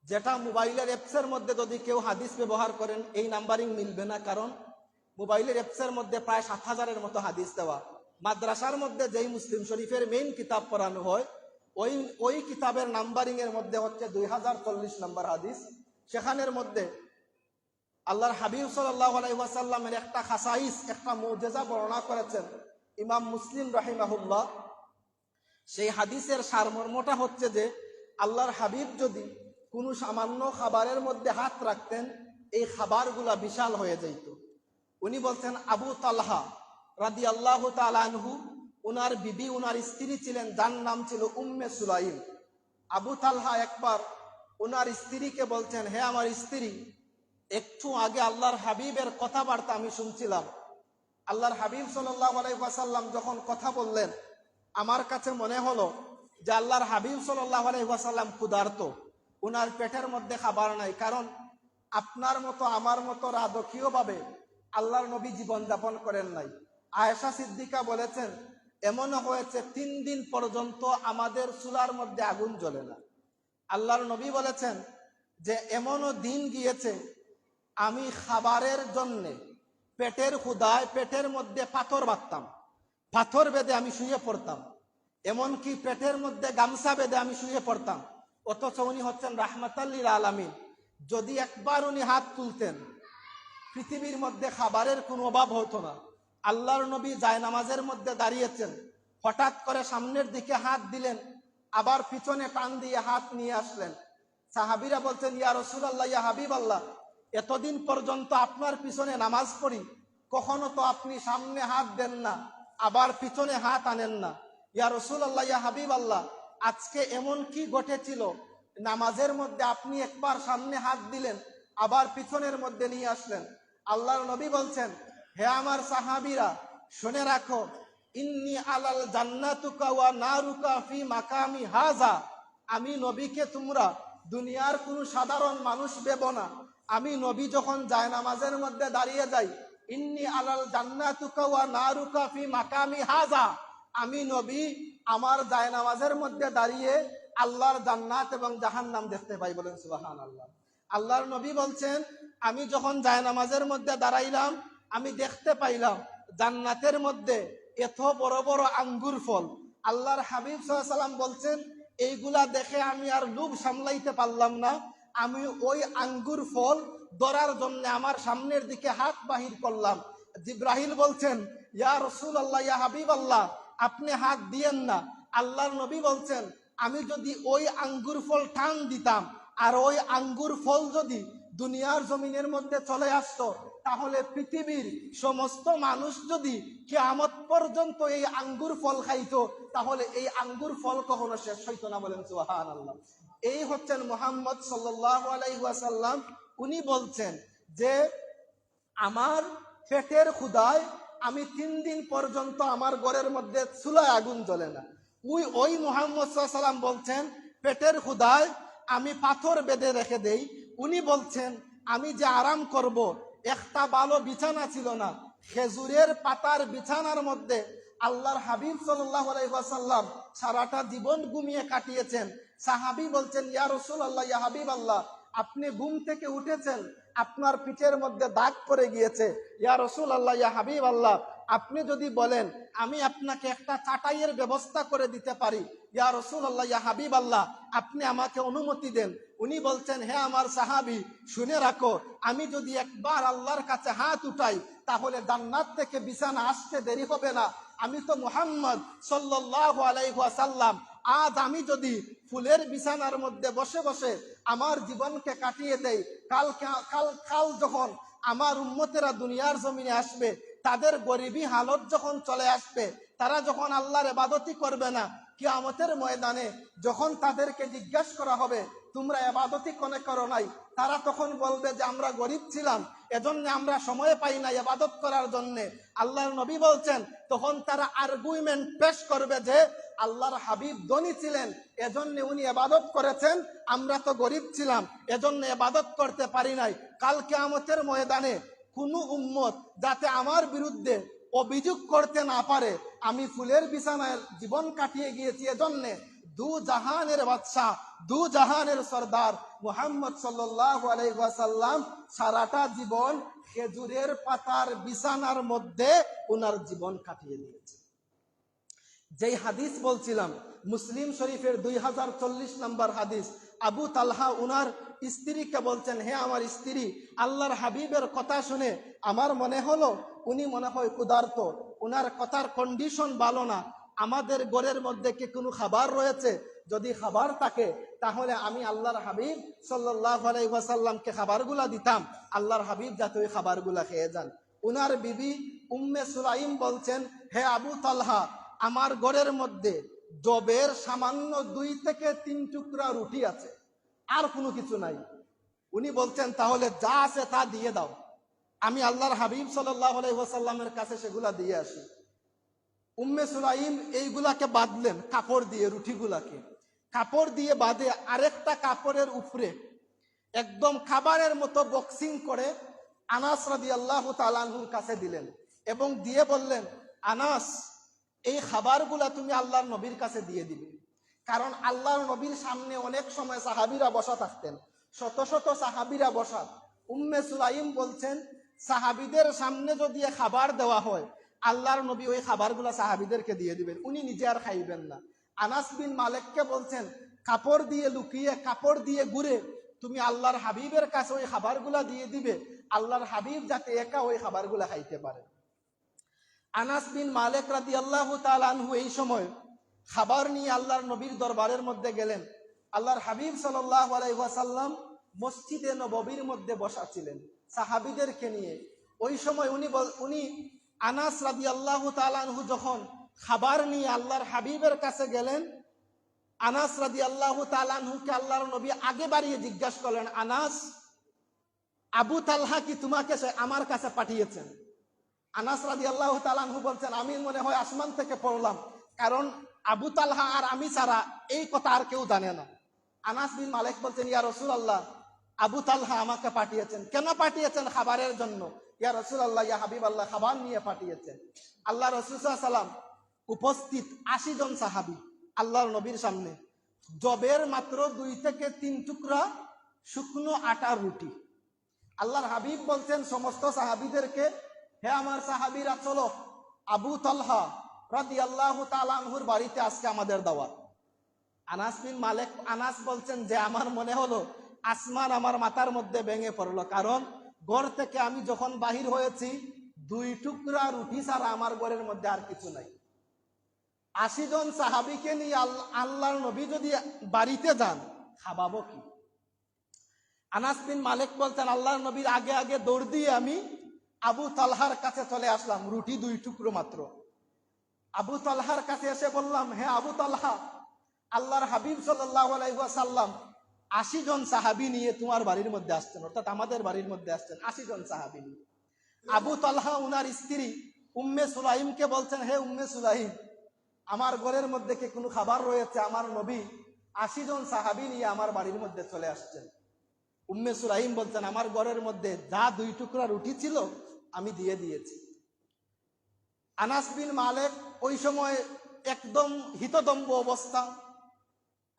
যেটা মোবাইলের অ্যাপসের মধ্যে যদি কেউ হাদিস ব্যবহার করেন, এই নাম্বারিং মিলবে না, কারণ মোবাইলের অ্যাপসের মধ্যে প্রায় 7000-এর মতো হাদিস দেওয়া। মাদ্রাসার মধ্যে যেই মুসলিম শরীফের মেইন কিতাব পড়ানো হয়, ওই কিতাবের নাম্বারিং এর মধ্যে হচ্ছে 2040 নম্বর হাদিস। সেখানের মধ্যে আল্লাহর হাবিব সাল্লাল্লাহু আলাইহি ওয়াসাল্লামের একটা খাসাইস, একটা মুজিজা বর্ণনা করেছেন ইমাম মুসলিম রাহিমাহুল্লাহ। সেই হাদিসের সারমর্মটা হচ্ছে যে আল্লাহর হাবিব যদি কোনো সামান্য খাবারের মধ্যে হাত রাখতেন, এই খাবারগুলা বিশাল হয়ে যাইত। উনি বলছেন, আবু তালহা রাদিয়াল্লাহু তাআলা আনহু, উনার বিবি, উনার স্ত্রী ছিলেন, যার নাম ছিল উম্মে সুলাইম। আবু তালহা একবার উনার স্ত্রীকে বলছেন, হে আমার স্ত্রী, একটু আগে আল্লাহর হাবিবের কথাবার্তা আমি শুনছিলাম। আল্লাহর হাবিব সাল্লাল্লাহু আলাইহি ওয়াসাল্লাম যখন কথা বললেন, আমার কাছে মনে হলো যে আল্লাহর হাবিব সাল্লাল্লাহু আলাইহি ওয়াসাল্লাম ক্ষুধার্ত, উনার পেটের মধ্যে খাবার নাই। কারণ আপনার মতো আমার মতো রাজকীয়ভাবে আল্লাহর নবী জীবনযাপন করেন নাই। আয়েশা সিদ্দিকা বলেছেন, এমনও হয়েছে 3 দিন পর্যন্ত আমাদের চুলার মধ্যে আগুন জ্বলে না। আল্লাহর নবী বলেছেন যে এমনও দিন গিয়েছে আমি খাবারের জন্যে পেটের ক্ষুধায় পেটের মধ্যে পাথর বাঁধতাম, পাথর বেঁধে আমি শুয়ে পড়তাম, এমনকি পেটের মধ্যে গামছা বেঁধে আমি শুয়ে পড়তাম। অথচ উনি হচ্ছেন রাহমাতাল লিল আলামিন। যদি একবার উনি হাত তুলতেন, পৃথিবীর মধ্যে খাবারের কোনো অভাব হতো না। আল্লাহর নবী জায়নামাজের মধ্যে দাঁড়িয়েছেন, হঠাৎ করে সামনের দিকে হাত দিলেন, আবার পিছনে টান দিয়ে হাত নিয়ে আসলেন। সাহাবীরা বলছেন, ইয়া রাসূলুল্লাহ, ইয়া হাবিবাল্লাহ, এতদিন পর্যন্ত আপনার পিছনে নামাজ পড়ি, কখনো তো আপনি সামনে হাত দেন না, আবার পিছনে হাত আনেন না। ইয়া রাসূলুল্লাহ, ইয়া হাবিবাল্লাহ, আজকে এমন কি ঘটেছিল, নামাজের মধ্যে আপনি একবার সামনে হাত দিলেন, আবার পিছনের মধ্যে নিয়ে আসলেন? আল্লাহর নবী বলছেন, হে আমার সাহাবীরা, শুনে রাখো, ইন্নী আলাল জান্নাতুকা ওয়া নারুকা ফি মাকামি হাযা। আমি নবীকে তোমরা দুনিয়ার কোনো সাধারণ মানুষ ভেবো না। আমি নবী যখন জায়নামাজের মধ্যে দাঁড়িয়ে যাই, ইন্নী আলাল জান্নাতুকা ওয়া নারুকা ফি মাকামি হাযা, আমি নবী আমার জায়নামাজের মধ্যে দাঁড়িয়ে আল্লাহর জান্নাত এবং জাহান্নাম দেখতে পাই। বলেন সুবহানাল্লাহ। আল্লাহর নবী বলছেন, আমি যখন জায়নামাজের মধ্যে দাঁড়াইলাম, আমি দেখতে পাইলাম জান্নাতের মধ্যে এত বড় বড় আঙ্গুর ফল। আল্লাহর হাবিব সাল্লাল্লাহু আলাইহি ওয়াসাল্লাম বলছেন, এইগুলা দেখে আমি আর লোভ সামলাইতে পারলাম না, আমি ওই আঙ্গুর ফল ধরার জন্য আমার সামনের দিকে হাত বাহির করলাম। জিব্রাহিল বলছেন, ইয়া রাসূলুল্লাহ, ইয়া হাবিবাল্লাহ, আপনি হাত দিয়েন না। আল্লাহর নবী বলছেন, আমি যদি ওই আঙ্গুর ফল টান দিতাম, আর ওই আঙ্গুর ফল যদি দুনিয়ার জমিনের মধ্যে চলে আসতো, তাহলে পৃথিবীর সমস্ত মানুষ যদি কিয়ামত পর্যন্ত এই আঙ্গুর ফল খাইতো, তাহলে এই আঙ্গুর ফল কখনো শেষ হইতো না। বলেন সুবহানাল্লাহ। এই হচ্ছেন মুহাম্মদ সাল্লাল্লাহু আলাইহি ওয়াসাল্লাম। উনি বলছেন যে আমার পেটের ক্ষুধায় আমি 3 দিন পর্যন্ত আমার ঘরের মধ্যে চুলায় আগুন জ্বলে না। ওই মুহাম্মদ সাল্লাল্লাহু আলাইহি ওয়াসাল্লাম বলছেন, পেটের ক্ষুধায় আমি পাথর বেঁধে রেখে দেই। উনি বলছেন, আমি যে আরাম করব, একটা ভালো বিছানা ছিল না, খেজুরের পাতার বিছানার মধ্যে আল্লাহর হাবিব সাল্লাল্লাহু আলাইহি ওয়াসাল্লাম সারাটা জীবন ঘুমিয়ে কাটিয়েছেন। সাহাবী বলছেন, ইয়া রাসূলুল্লাহ, ইয়া হাবিবাল্লাহ, আপনি ঘুম থেকে উঠেছেন, আপনার পিঠের মধ্যে দাগ পড়ে গিয়েছে। ইয়া রাসূলুল্লাহ, ইয়া হাবিবাল্লাহ, আপনি যদি বলেন আমি আপনাকে একটা চাটাইয়ের ব্যবস্থা করে দিতে পারি। ইয়া রাসূলুল্লাহ, ইয়া হাবিবাল্লাহ, আপনি আমাকে অনুমতি দেন। উনি বলছেন, হে আমার সাহাবী, শুনে রাখো, আমি যদি একবার আল্লাহর কাছে হাত উঠাই তাহলে জান্নাত থেকে বিছানা আসতে দেরি হবে না। আমি তো মুহাম্মদ সাল্লাল্লাহু আলাইহি ওয়াসাল্লাম। আজ আমি যদি ফুলের বিছানার মধ্যে বসে বসে আমার জীবনকে কাটিয়ে দেই, কাল যখন আমার উম্মতেরা দুনিয়ার জমিনে আসবে, তাদের গরিবী হালত যখন চলে আসবে, তারা যখন আল্লাহর ইবাদতি করবে না, কিয়ামতের ময়দানে যখন তাদেরকে জিজ্ঞাসা করা হবে তোমরা ইবাদতি কোনে করো নাই, তারা তখন বলবে যে আমরা গরিব ছিলাম, এজন্য আমরা সময় পাই না ইবাদত করার জন্য। আল্লাহর নবী বলছেন, তখন তারা আর্গুমেন্ট পেশ করবে যে আল্লাহর হাবিব ধনী ছিলেন, এজন্য উনি ইবাদত করেছেন, আমরা তো গরিব ছিলাম, এজন্য ইবাদত করতে পারি নাই। কাল কিয়ামতের ময়দানে কোনো উম্মত যাতে আমার বিরুদ্ধে অভিযোগ করতে না পারে আমি ফুলের বিছানায় জীবন কাটিয়ে গিয়েছি, এজন্যে দু জাহানের বাদশা, দু জাহানের সর্দার মুহাম্মদ সাল্লাল্লাহু আলাইহি ওয়াসাল্লাম সারাটা জীবন খেজুরের পাতার বিছানার মধ্যে ওনার জীবন কাটিয়ে দিয়েছে। যেই হাদিস বলছিলাম মুসলিম শরীফের 2040 নম্বর হাদিস, আবু তালহা উনার স্ত্রীকে বলছেন, হে আমার স্ত্রী, আল্লাহর হাবিবের কথা শুনে আমার মনে হলো উনি মনে হয় ক্ষুধার্ত, উনার কথার কন্ডিশন ভালো না, আমাদের ঘরের মধ্যে কি কোনো খাবার রয়েছে? যদি খাবার থাকে তাহলে আমি আল্লাহর হাবিব সাল্লাল্লাহু আলাইহি ওয়াসাল্লামকে খাবারগুলা দিতাম, আল্লাহর হাবিব যাতে ওই খাবারগুলা খেয়ে যান। উনার বিবি উম্মে সুলাইম বলছেন, হে আবু তালহা, আমার ঘরের মধ্যে জবের সামান্য 2 থেকে 3 টুকরা রুটি আছে, আর কোনো কিছু নাই। উনি বলছেন, তাহলে যা আছে তা দিয়ে দাও, আমি আল্লাহর হাবিব সাল্লাল্লাহু আলাইহি ওয়াসাল্লামের কাছে সেগুলা দিয়ে আসি। উম্মে সুলাইম এইগুলাকে বাঁধলেন কাপড় দিয়ে, রুটিগুলাকে কাপড় দিয়ে বাঁধে আরেকটা কাপড়ের উপরে একদম খাবারের মতো বক্সিং করে আনাস রাদিয়াল্লাহু তাআলা আনহুর কাছে দিলেন এবং দিয়ে বললেন, আনাস, এই খাবারগুলা তুমি আল্লাহর নবীর কাছে দিয়ে দিবে। কারণ আল্লাহর নবীর সামনে অনেক সময় সাহাবীরা বসা থাকতেন, শত শত সাহাবীরা বসা। উম্মে সুলাইম বলছেন, সাহাবীদের সামনে যদি খাবার দেওয়া হয়, আল্লাহর নবী ওই খাবারগুলা সাহাবীদেরকে দিয়ে দিবেন, উনি নিজে আর খাইবেন না। আনাস বিন মালিককে বলছেন, কাপড় দিয়ে লুকিয়ে, কাপড় দিয়ে ঘুরে তুমি আল্লাহর হাবিবের কাছে ওই খাবারগুলা দিয়ে দিবে, আল্লাহর হাবিব যাতে একা ওই খাবারগুলা খাইতে পারে। আনাস বিন মালিক রাদিয়াল্লাহু তাআলা আনহু এই সময় খাবার নিয়ে আল্লাহর নবীর দরবারের মধ্যে গেলেন। আল্লাহর হাবিব সাল্লাল্লাহু আলাইহি ওয়াসাল্লাম মসজিদে নববীর মধ্যে বসা ছিলেন সাহাবীদেরকে নিয়ে। ওই সময় উনি আনাস রাদিয়াল্লাহু তাআলা আনহু যখন খাবার নিয়ে আল্লাহর হাবিবের কাছে গেলেন, আনাস রাদিয়াল্লাহু তাআলা আনহুকে আল্লাহর নবী আগে বাড়িয়ে জিজ্ঞাসা করলেন, আনাস, আবু তালহা কি তোমাকে আমার কাছে পাঠিয়েছেন? আনাস রাদিয়াল্লাহু তাআলা আনহু বলছেন, আমি মনে হয় আসমান থেকে পড়লাম, কারণ আবু তালহা আর আমি ছাড়া এই কথা আর কেউ জানে না। আনাস বিন মালিক বলছেন, ইয়া রাসূলুল্লাহ, আবু তালহা আমাকে পাঠিয়েছেন। কেন পাঠিয়েছেন? খাবারের জন্য। ইয়া রাসূলুল্লাহ, ইয়া হাবিবাল্লাহ, খাবার নিয়ে পাঠিয়েছেন। আল্লাহ রাসূল সাল্লাল্লাহু আলাইহি ওয়াসাল্লাম উপস্থিত 80 জন সাহাবী আল্লাহর নবীর সামনে, জবের মাত্র 2 থেকে 3 টুকরা শুকনো আটার রুটি। আল্লাহর হাবিব বলছেন সমস্ত সাহাবীদেরকে, হে আমার সাহাবীরা, চলো, আবু তালহা রাদিয়াল্লাহু তাআলা আনহুর বাড়িতে আজকে আমাদের দাওয়াত। আনাস বিন মালিক আনাস বলছেন যে আমার মনে হলো আসমান আমার মাথার মধ্যে ভেঙে পড়লো, কারণ ঘর থেকে আমি যখন বাহির হয়েছি 2 টুকরা রুটি ছাড়া আমার ঘরের মধ্যে আর কিছু নাই। 80 জন সাহাবীকে নিয়ে আল্লাহর নবী যদি বাড়িতে যান, খাওয়াবো কি? আনাস বিন মালিক বলছেন, আল্লাহর নবীর আগে আগে দৌড় দিয়ে আমি আবু তালহার কাছে চলে আসলাম, রুটি 2 টুকরো মাত্র। আবু তালহার কাছে এসে বললাম, হে আবু তালহা, আল্লাহর হাবিব সাল্লাল্লাহু আলাইহি ওয়াসাল্লাম 80 জন সাহাবী নিয়ে তোমার বাড়ির মধ্যে আসছেন, অর্থাৎ আমাদের বাড়ির মধ্যে আসছেন 80 জন সাহাবী নিয়ে। আবু তালহা উনার স্ত্রী উম্মে সুলাইমকে বলছেন, হে উম্মে সুলাইম, আমার ঘরের মধ্যে কি কোনো খাবার রয়েছে? আমার নবী 80 জন সাহাবী নিয়ে আমার বাড়ির মধ্যে চলে আসছেন। উম্মে সুলাইম বলছেন, আমার ঘরের মধ্যে যা 2 টুকরা রুটি ছিল আমি দিয়ে দিয়েছি। আনাস বিন মালিক ওই সময় একদম হিতদম্ব অবস্থা,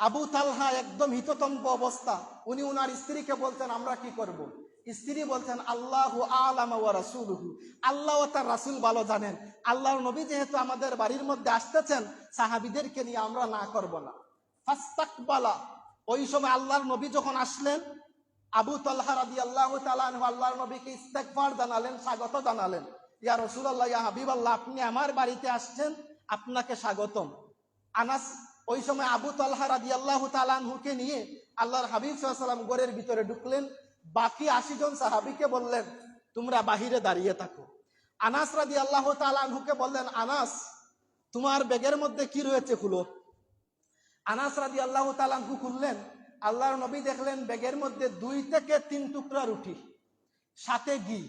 আবু তালহা একদম হিততম্ব অবস্থা। উনি উনার স্ত্রীকে বলতেন আমরা কি করব। স্ত্রী বলতেন আল্লাহু আ'লাম ওয়া রাসূলুহু, আল্লাহ ও তার রাসূল ভালো জানেন। আল্লাহর নবী যেহেতু আমাদের বাড়ির মধ্যে আসতেছেন, সাহাবীদেরকে নিয়ে আমরা না করব না। ফাস্তাকবালা, ওই সময় আল্লাহর নবী যখন আসলেন, আবু তালহা রাদিয়াল্লাহু তাআলা আনহু আল্লাহর নবীকে ইস্তেগফার জানালেন, স্বাগত জানালেন। ইয়া রাসূলুল্লাহ, ইয়া হাবিবাল্লাহ, আপনি আমার বাড়িতে আসছেন, আপনাকে স্বাগতম। আনাস ওই সময় আবু তালহা রাদিয়াল্লাহু তাআলা আনহুকে নিয়ে আল্লাহর হাবিব সাল্লাল্লাহু আলাইহি ওয়াসাল্লাম ঘরের ভিতরে ঢুকলেন। বাকি 80 জন সাহাবীকে বললেন তোমরা বাহিরে দাঁড়িয়ে থাকো। আনাস রাদিয়াল্লাহু তাআলা আনহুকে বললেন আনাস, তোমার ব্যাগের মধ্যে কি রয়েছে খুলো। আনাস রাদিয়াল্লাহু তাআলা আনহু খুললেন। আল্লাহর নবী দেখলেন ব্যাগের মধ্যে 2 থেকে 3 টুকরা রুটি, সাথে ঘি।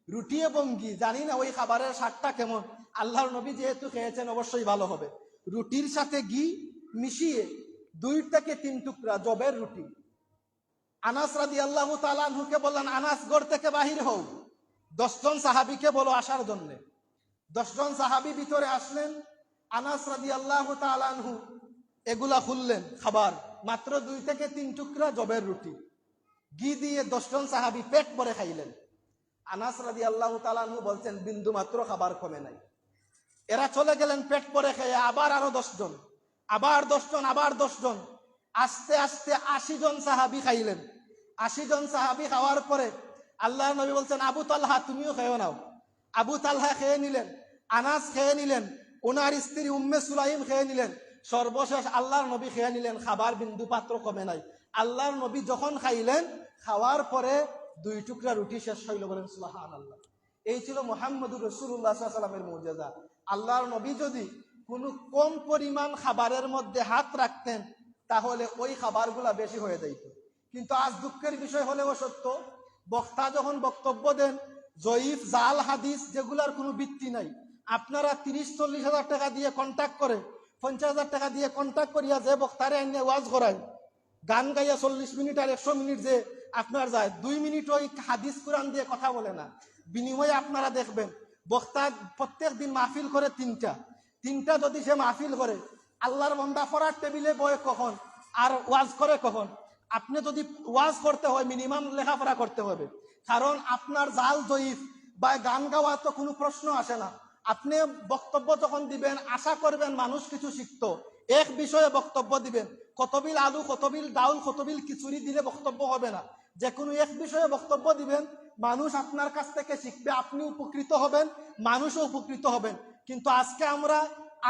রুটি এবং ঘি, জানি না ওই খাবারের স্বাদটা কেমন, আল্লাহর নবী যেহেতু খেয়েছেন অবশ্যই ভালো হবে। রুটির সাথে ঘি মিশিয়ে 2 থেকে 3 টুকরা জবের রুটি। আনাস রাদিয়াল্লাহু তাআলা আনহুকে বললেন আনাস, ঘর থেকে বাহির হও, 10 জন সাহাবীকে বলো আসার জন্য। 10 জন সাহাবী ভিতরে আসলেন। আনাস রাদিয়াল্লাহু তাআলা আনহু এগুলা খুললেন, খাবার মাত্র 2 থেকে 3 টুকরা জবের রুটি, ঘি দিয়ে 10 জন সাহাবী পেট ভরে খাইলেন। আনাস রাদিয়াল্লাহু তাআলা আনহু বলছেন বিন্দু মাত্র খাবার কমে নাই। এরা চলে গেলেন পেট ভরে খেয়ে, আবার আরো 10 জন, আবার 10 জন, আবার 10 জন, আস্তে আস্তে 80 জন সাহাবী খাইলেন। 80 জন সাহাবী খাওয়ার পরে আল্লাহর নবী বলছেন আবু তালহা তুমিও খেয়ে নাও। আবু তালহা খেয়ে নিলেন, আনাস খেয়ে নিলেন, ওনার স্ত্রী উম্মে সুলাইম খেয়ে নিলেন, সর্বশেষ আল্লাহর নবী খেয়ে নিলেন। খাবার বিন্দু পাত্র কমে নাই। আল্লাহর নবী যখন খাইলেন, খাওয়ার পরে 2 টুকরা রুটি শেষ হইল, বলেন সুবহানাল্লাহ। এই ছিল মুহাম্মদুর রাসূলুল্লাহ সাল্লাল্লাহু আলাইহি ওয়াসাল্লামের মুজিজা। আল্লাহর নবী যদি কোনো কম পরিমাণ খাবারের মধ্যে হাত রাখতেন, তাহলে ওই খাবারগুলা বেশি হয়ে যাইত। কিন্তু আজ দুঃখের বিষয় হলেও সত্য, বক্তা যখন বক্তব্য দেন, জয়ীফ জাল হাদিস যেগুলার কোনো ভিত্তি নাই, আপনারা 30-40 হাজার টাকা দিয়ে কন্ট্যাক্ট করে, 50 হাজার টাকা দিয়ে কন্ট্যাক্ট করিয়া যে বক্তারে আইনে ওয়াজ করায়, গান গাইয়া 40 মিনিট আর 100 মিনিট যে আপনার যায়, 2 মিনিট ওই হাদিস কোরআন দিয়ে কথা বলে না। বিনিময়ে আপনারা দেখবেন বক্তা প্রত্যেক দিন মাহফিল করে 3টা যদি সে মাহফিল করে, আল্লাহর বান্দা পড়ার টেবিলে বয় কখন আর ওয়াজ করে কখন? আপনি যদি ওয়াজ করতে হয় মিনিমাম লেখাপড়া করতে হবে, কারণ আপনার জাল জয়ীফ বা গান গাওয়া তো কোনো প্রশ্ন আসে না। আপনি বক্তব্য যখন দিবেন আশা করবেন মানুষ কিছু শিখতো, এক বিষয়ে বক্তব্য দিবেন, কতবিল আলু, কতবিল ডাউল, কতবিল খিচুড়ি দিলে বক্তব্য হবে না। যে কোনো এক বিষয়ে বক্তব্য দিবেন, মানুষ আপনার কাছ থেকে শিখবে, আপনি উপকৃত হবেন, মানুষও উপকৃত হবেন। কিন্তু আজকে আমরা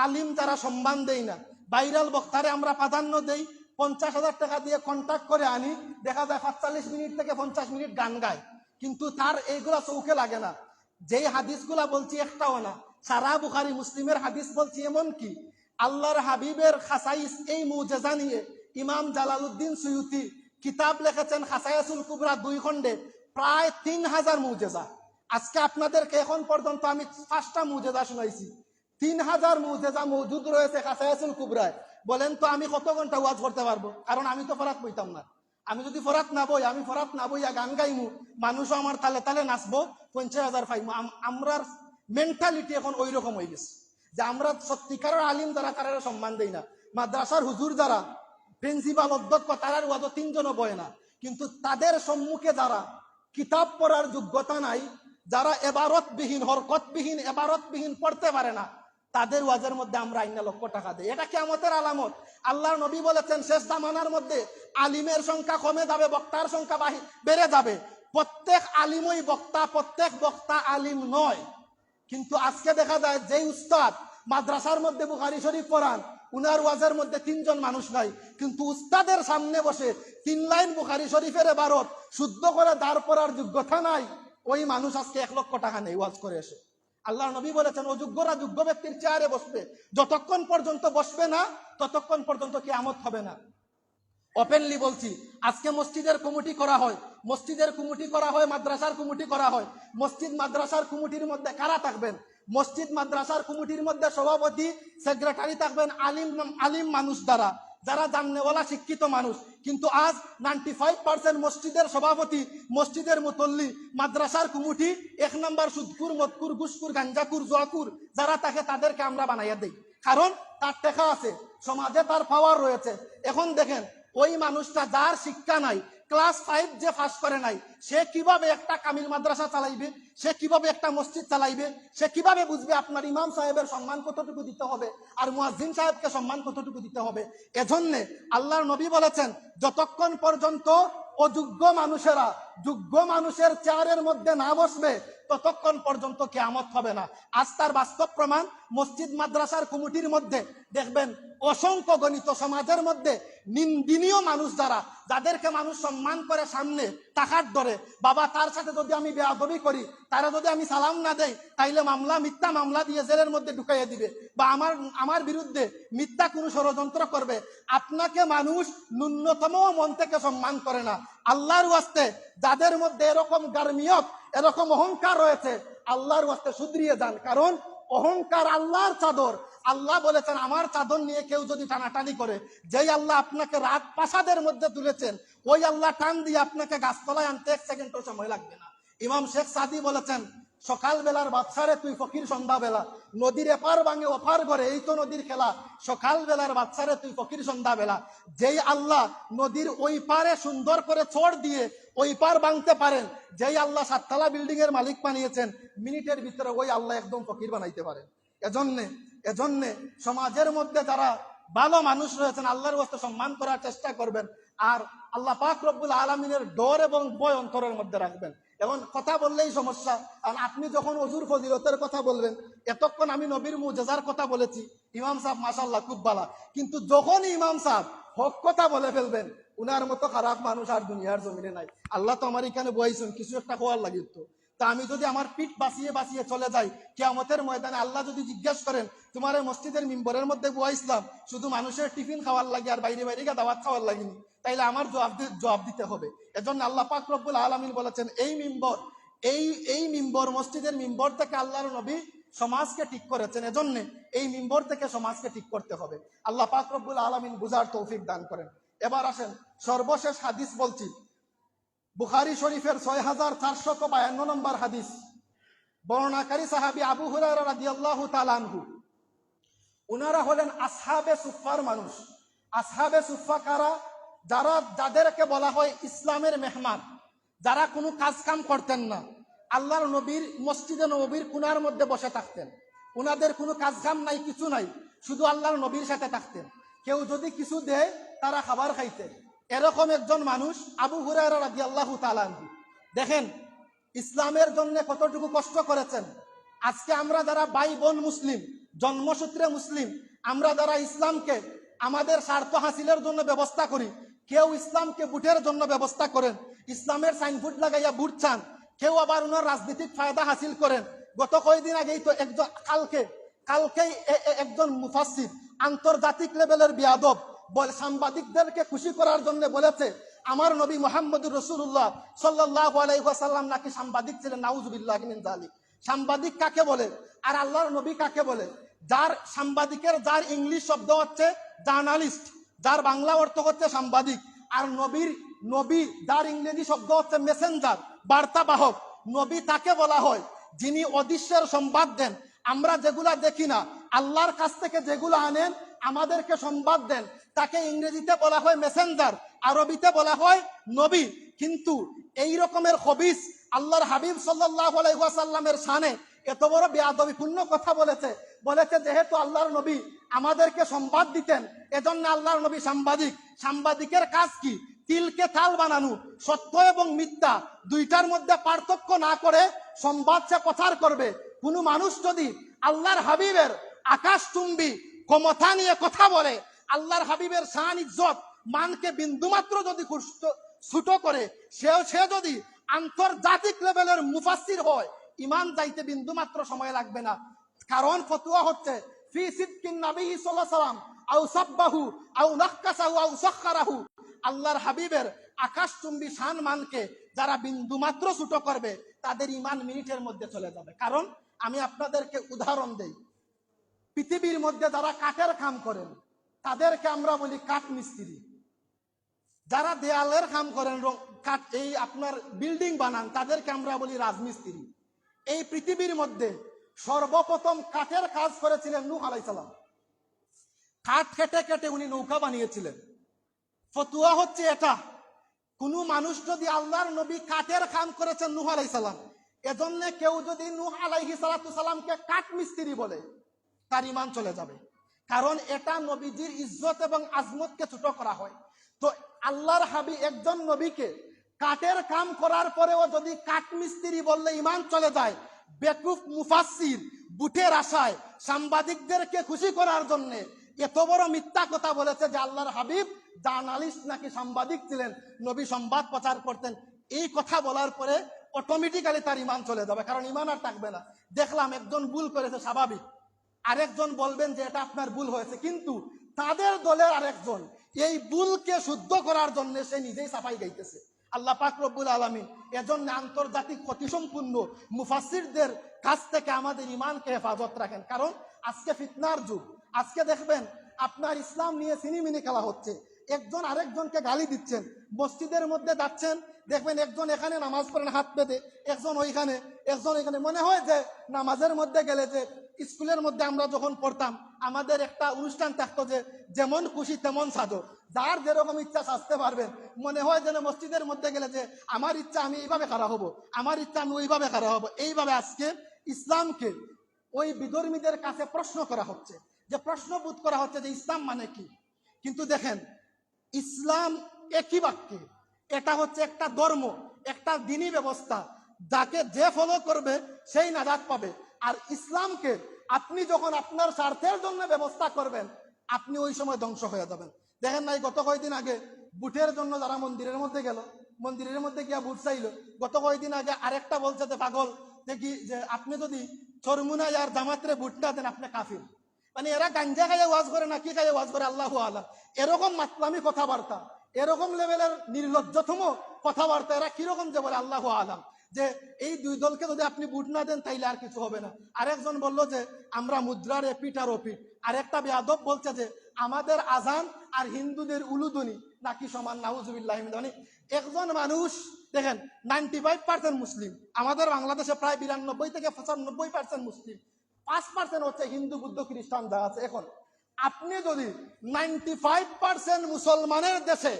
আলিম যারা সম্মান দেই না, ভাইরাল বক্তারে আমরা প্রাধান্য দেই, 50 হাজার টাকা দিয়ে কন্ট্যাক্ট করে আনি, দেখা যায় 45 মিনিট থেকে 50 মিনিট গান গায়, কিন্তু তার এইগুলা চৌকে লাগে না। যেই হাদিসগুলা বলছি একটাও না, সারা বুখারী মুসলিমের হাদিস বলছি। এমন কি আল্লাহর হাবিবের খাসাইস, এই মুজেজা নিয়ে ইমাম জালালউদ্দিন সুয়ুতি কিতাব লিখেছেন খাসায়াসুল কুবরা 2 খণ্ডে, প্রায় 3000 মুজেজা। আজকে আপনাদেরকে এখন পর্যন্ত আমি 5টা মুজেজা শুনাইছি, 3000 মুজেজা মজুদ রয়েছে খাসায়াসুল কুবরায়। বলেন তো আমি কত ঘন্টা ওয়াজ করতে পারবো? কারণ আমি তো ফরাত বইতাম না। আমি যদি ফরাত না বই, আমি ফরাত না বইয়া গান গাইমু, মানুষও আমার তালে তালে নাচবো, 50,000 পাইমু। আমরার মেন্টালিটি এখন ওই রকম হয়ে গেছে যে আমরা সত্যিকারের আলিম যারা তারা সম্মান দেই না। মাদ্রাসার হুজুর যারা প্রিন্সিপাল অধ্যক্ষ, তারার ওয়াজও 3 জনও বয় না, কিন্তু তাদের সম্মুখে যারা কিতাব পড়ার যোগ্যতা নাই, যারা এবারতবিহীন, হরকতবিহীন, এবারতবিহীন পড়তে পারে না, তাদের ওয়াজের মধ্যে আমরা আইনা লক্ষ টাকা দেই। এটা কিয়ামতের আলামত। আল্লাহর নবী বলেছেন শেষ জামানার মধ্যে আলিমের সংখ্যা কমে যাবে, বক্তার সংখ্যা বেড়ে যাবে। প্রত্যেক আলিমই বক্তা, প্রত্যেক বক্তা আলিম নয়। কিন্তু আজকে দেখা যায় যে উস্তাদ মাদ্রাসার মধ্যে বুখারী শরীফ পড়ান, উনার ওয়াজের মধ্যে 3 জন মানুষ নাই, কিন্তু উস্তাদের সামনে বসে 3 লাইন বুখারী শরীফের এবারত শুদ্ধ করে দাঁড় পড়ার যোগ্যতা নাই, ওই মানুষ আজকে 1 লক্ষ টাকা নেই ওয়াজ করে এসে। আল্লাহর নবী বলেছেন অযোগ্যরা যোগ্য ব্যক্তির চেয়ারে বসবে, যতক্ষণ পর্যন্ত বসবে না ততক্ষণ পর্যন্ত কিয়ামত হবে না। ওপেনলি বলছি, আজকে মসজিদের কমিটি করা হয়, মসজিদের কমিটি করা হয়, মাদ্রাসার কমিটি করা হয়। মসজিদ মাদ্রাসার কমিটির মধ্যে কারা থাকবেন? মসজিদ মাদ্রাসার কমিটির মধ্যে সভাপতি, সেক্রেটারি থাকবেন আলিম মানুষ দ্বারা, যারা জাননেওয়ালা শিক্ষিত মানুষ, কিন্তু আজ 95% মসজিদের সভাপতি, মসজিদের মুতল্লি, মাদ্রাসার কুমুটি 1 নাম্বার সুদকুর, মদকুর, ঘুষকুর, গাঞ্জাকুর, জোয়াকুর যারা থাকে তাদেরকে আমরা বানাইয়া দেই। কারণ তার টাকা আছে, সমাজে তার পাওয়ার রয়েছে। এখন দেখেন ওই মানুষটা যার শিক্ষা নাই, ক্লাস 5 যে পাস করে নাই, সে কিভাবে একটা কামিল মাদ্রাসা চালাইবে, সে কিভাবে একটা মসজিদ চালাইবে, সে কিভাবে বুঝবে আপনার ইমাম সাহেবের সম্মান কতটুকু দিতে হবে আর মুয়াজ্জিন সাহেবকে সম্মান কতটুকু দিতে হবে। এজন্য আল্লাহর নবী বলেছেন, যতক্ষণ পর্যন্ত অযোগ্য মানুষেরা যোগ্য মানুষের চেয়ারের মধ্যে না বসবে ততক্ষণ পর্যন্ত কিয়ামত হবে না। আজ তার বাস্তব প্রমাণ মসজিদ মাদ্রাসার কমিটির মধ্যে দেখবেন অসংখ্য গণিত সমাজের মধ্যে নিন্দনীয় মানুষ যারা, যাদেরকে মানুষ সম্মান করে সামনে টাকার ধরে, বাবা তার সাথে যদি আমি বেয়াদবি করি, তারা যদি আমি সালাম না দেই, তাইলে মিথ্যা মামলা দিয়ে জেলের মধ্যে ঢুকাইয়া দিবে, বা আমার বিরুদ্ধে মিথ্যা কোনো ষড়যন্ত্র করবে। আপনাকে মানুষ ন্যূনতম মন থেকে সম্মান করে না। আল্লাহর ওয়াস্তে যাদের মধ্যে এরকম গার্মিয়ত, এরকম অহংকার রয়েছে, আল্লাহর ওয়াস্তে শুধরিয়ে যান। কারণ অহংকার আল্লাহর চাদর। আল্লাহ বলেছেন, আমার চাদর নিয়ে কেউ যদি টানাটানি করে, যেই আল্লাহ আপনাকে রাত প্রাসাদের মধ্যে তুলেছেন, ওই আল্লাহ টান দিয়ে আপনাকে গাছতলায় আনতে 1 সেকেন্ডও সময় লাগবে না। ইমাম শেখ সাদি বলেছেন, সকালবেলার বাচ্চারে তুই ফকির সন্ধ্যাবেলা, নদীর এপার ভাঙে ওপার করে, এই তো নদীর খেলা। সকালবেলার বাচ্চারে তুই ফকির সন্ধ্যাবেলা। যেই আল্লাহ নদীর ওই পারে সুন্দর করে চড় দিয়ে ওই পার ভাঙতে পারেন, যেই আল্লাহ 7 তলা বিল্ডিং এর মালিক বানিয়েছেন, মিনিটের ভিতরে ওই আল্লাহ একদম ফকির বানাইতে পারেন। এজন্য সমাজের মধ্যে যারা ভালো মানুষ রয়েছেন, আল্লাহর ওয়াস্তে সম্মান করার চেষ্টা করবেন, আর আল্লাহ পাক রব্বুল আলামিনের ডর এবং ভয় অন্তরের মধ্যে রাখবেন। এখন কথা বললেই সমস্যা। আর আপনি যখন ওজুর ফজিলতের কথা বলবেন, এতক্ষণ আমি নবীর মুজেজার কথা বলেছি, ইমাম সাহেব মাশাআল্লাহ খুব ভালো, কিন্তু যখনই ইমাম সাহেব হক কথা বলে ফেলবেন, উনার মতো খারাপ মানুষ আর দুনিয়ার জমিনে নাই। আল্লাহ তো আমার এখানে বইছেন কিছু একটা খোয়ার লাগিত, তা আমি যদি আমার পিঠ বাঁচিয়ে বাঁচিয়ে চলে যাই, কিয়ামতের ময়দানে আল্লাহ যদি জিজ্ঞেস করেন, তোমার এই মসজিদের মিম্বরের মধ্যে বইছিলাম শুধু মানুষের টিফিন খাওয়ার লাগে আর বাইরে বাইরে গিয়ে দাওয়াত খাওয়ার লাগেনি, তাইলে আমার জবাব দিতে হবে। এজন্য আল্লাহ পাক রব্বুল আলামিন বলেছেন, এই মিম্বর মসজিদের মিম্বর থেকে আল্লাহর নবী সমাজকে ঠিক করেছেন। এজন্য এই মিম্বর থেকে সমাজকে ঠিক করতে হবে। আল্লাহ পাক রব্বুল আলামিন বুঝার তৌফিক দান করেন। এবার আসেন সর্বশেষ হাদিস বলছি, বুখারী শরীফের 6452 নম্বর হাদিস। বর্ণনাকারী সাহাবী আবু হুরায়রা রাদিয়াল্লাহু তাআলা আনহু। উনারা হলেন আসহাবে সুফফার মানুষ। আসহাবে সুফফা কারা? যাদেরকে বলা হয় ইসলামের মেহমান, যারা কোনো কাজ কাম করতেন না, আল্লাহর নবীর মসজিদে নববীর কোণার মধ্যে বসে থাকতেন, উনাদের কোনো কাজ কাম নাই, কিছু নাই, শুধু আল্লাহর নবীর সাথে থাকতেন। কেউ যদি কিছু দেয় তারা খাবার খাইতেন। এরকম একজন মানুষ আবু হুরায়রা রাদিয়াল্লাহু তাআলা আনহু। দেখেন ইসলামের জন্য কতটুকু কষ্ট করেছেন। আজকে আমরা যারা ভাই বোন মুসলিম, জন্মসূত্রে মুসলিম, আমরা যারা ইসলামকে আমাদের স্বার্থ হাসিলের জন্য ব্যবস্থা করি, কেউ ইসলামকে বুটের জন্য ব্যবস্থা করেন, ইসলামের সাইনবোর্ড লাগাইয়া বুট চান, কেউ আবার ওনার রাজনৈতিক ফায়দা হাসিল করেন। গত কয়েকদিন আগেই তো কালকেই একজন মুফাসসির আন্তর্জাতিক লেভেলের বিয়াদব সাংবাদিকদেরকে খুশি করার জন্য বলেছে, আমার নবী মুহাম্মদুর রাসূলুল্লাহ সাল্লাল্লাহু আলাইহি ওয়াসাল্লাম নাকি সাংবাদিক ছিলেন। নাউযুবিল্লাহি মিন যালিক। সাংবাদিক কাকে বলে আর আল্লাহর নবী কাকে বলে? যার যার ইংলিশ শব্দ হচ্ছে জার্নালিস্ট, যার বাংলা অর্থ হচ্ছে সাংবাদিক, আর নবী যার ইংরেজি শব্দ হচ্ছে মেসেঞ্জার, বার্তাবাহক। নবী তাকে বলা হয় যিনি অদৃশ্যের সংবাদ দেন। আমরা যেগুলা দেখি না, আল্লাহর কাছ থেকে যেগুলো আনেন, আমাদেরকে সংবাদ দেন, তাকে ইংরেজিতে বলা হয় মেসেঞ্জার, আরবিতে বলা হয় নবী। কিন্তু এই রকমের খবিস আল্লাহর হাবিব সাল্লাল্লাহু আলাইহি ওয়াসাল্লামের শানে এত বড় বেয়াদবিপূর্ণ কথা বলেছে যেহেতু আল্লাহর নবী আমাদেরকে সংবাদ দিতেন, এজন্য আল্লাহর নবী সাংবাদিক। সাংবাদিকের কাজ কি? তিলকে তাল বানানো, সত্য এবং মিথ্যা দুইটার মধ্যে পার্থক্য না করে সংবাদ সে প্রচার করবে। কোন মানুষ যদি আল্লাহর হাবিবের আকাশচুম্বী ক্ষমতা নিয়ে কথা বলে, আল্লাহর হাবিবের শান ইজ্জত মানকে বিন্দুমাত্র যদি ছোট করে, সে যদি আন্তর্জাতিক লেভেলের মুফাসসির হয়, ইমান যাইতে বিন্দুমাত্র সময় লাগবে না। কারণ ফতোয়া হচ্ছে ফি সিদকিন নবী সাল্লাল্লাহু আলাইহি ওয়াসাল্লাম আও সাব্বাহু আও নাক্কাসাহু আও সাখখারাহু। আল্লাহর হাবিবের আকাশচুম্বী শান মানকে যারা বিন্দুমাত্র ছোট করবে, তাদের ইমান মিনিটের মধ্যে চলে যাবে। কারণ আমি আপনাদেরকে উদাহরণ দেই, পৃথিবীর মধ্যে যারা কাঠের কাম করেন, তাদেরকে আমরা বলি কাঠ মিস্ত্রি। যারা দেয়ালের কাম করেন, কাঠ, এই আপনার বিল্ডিং বানান, তাদেরকে আমরা বলি রাজমিস্ত্রি। এই পৃথিবীর মধ্যে সর্বপ্রথম কাঠের কাজ করেছিলেন নূহ আলাইহিস সালাম। কাঠ কেটে কেটে উনি নৌকা বানিয়েছিলেন। ফতুয়া হচ্ছে এটা, কোন মানুষ যদি আল্লাহর নবী কাঠের কাম করেছেন নূহ আলাইহিস সালাম, এজন্য কেউ যদি নূহ আলাইহিস সালামকে কাঠ মিস্ত্রি বলে তার ঈমান চলে যাবে, কারণ এটা নবীজির ইজ্জত এবং আজমতকে ছোট করা হয়। তো আল্লাহর হাবিব একজন নবীকে কাঠের কাম করার পরেও যদি কাঠ মিস্ত্রি বললে ঈমান চলে যায়, বেকুফ মুফাসসির বুটের আশায় সাংবাদিকদেরকে খুশি করার জন্য এত বড় মিথ্যা কথা বলেছে যে আল্লাহর হাবিব জার্নালিস্ট নাকি সাংবাদিক ছিলেন, নবী সংবাদ প্রচার করতেন। এই কথা বলার পরে অটোমেটিক্যালি তার ঈমান চলে যাবে, কারণ ঈমান আর থাকবে না। দেখলাম একজন ভুল করেছে, স্বাভাবিক, আরেকজন বলবেন যে এটা আপনার ভুল হয়েছে, কিন্তু তাদের দলের আরেকজন এই ভুলকে শুদ্ধ করার জন্য সে নিজেই সাফাই গাইতেছে। আল্লাহ পাক রব্বুল আলামিন এজন্য আন্তর্জাতিক ক্ষতিসম্পন্ন মুফাসসিরদের কাছ থেকে আমাদের ঈমানকে হেফাজত রাখেন, কারণ আজকে ফিতনার যুগ। আজকে দেখবেন আপনার ইসলাম নিয়ে সিনিমিনি খেলা হচ্ছে, একজন আরেকজনকে গালি দিচ্ছেন, মসজিদের মধ্যে যাচ্ছেন, দেখবেন একজন এখানে নামাজ পড়েন হাত পেতে, একজন ওইখানে, একজন এখানে। মনে হয় যে নামাজের মধ্যে গেলে, যে স্কুলের মধ্যে আমরা যখন পড়তাম আমাদের একটা অনুষ্ঠান থাকতো যে যেমন খুশি তেমন সাজো, যার যেরকম ইচ্ছা সাজতে পারবেন। মনে হয় যেন মসজিদের মধ্যে গেলে যে আমার ইচ্ছা আমি এইভাবে খাড়া হব, আমার ইচ্ছা আমি ওইভাবে খাড়া হব। এইভাবে আজকে ইসলামকে ওই বিধর্মীদের কাছে প্রশ্ন করা হচ্ছে, যে প্রশ্নবোধ করা হচ্ছে যে ইসলাম মানে কি। কিন্তু দেখেন, ইসলাম একই বাক্যে, এটা হচ্ছে একটা ধর্ম, একটা দ্বীনি ব্যবস্থা, যাকে যে ফলো করবে সেই নাজাত পাবে। আর ইসলামকে আপনি যখন আপনার স্বার্থের জন্য ব্যবস্থা করবেন, আপনি ওই সময় ধ্বংস হয়ে যাবেন। দেখেন নাই, গত কয়েকদিন আগে বুটের জন্য যারা মন্দিরের মধ্যে গেল, মন্দিরের মধ্যে গিয়া বুট চাইল, গত কয়েকদিন আগে আরেকটা বলছে যে পাগল, দেখি যে আপনি যদি চরমুনায় আর জামাতরে বুটটা দেন আপনি কাফির। মানে এরা গাঞ্জা খাইয়ে ওয়াজ করে না কি খাইয়ে ওয়াজ করে আল্লাহু আলাম। এরকম মাতলামি কথাবার্তা, এরকম লেভেলের নির্লজ্জতম কথাবার্তা এরা কিরকম যে বলে আল্লাহু আলাম, যে এই দুই দলকে যদি আপনি বুট না দেন তাইলে আর কিছু হবে না। আরেকজন বলল যে আমরা মুদ্রার এপিট আর ওপিট। আরেকটা বেয়াদব বলছে যে আমাদের আজান আর হিন্দুদের উলুদনি নাকি সমান, নাউজুবিল্লাহ। মানে একজন মানুষ দেখেন 95% মুসলিম, আমাদের বাংলাদেশে প্রায় 92 থেকে 95% মুসলিম, 5% হচ্ছে হিন্দু বুদ্ধ খ্রিস্টান যা আছে। এখন আপনি যদি 95% মুসলমানের দেশে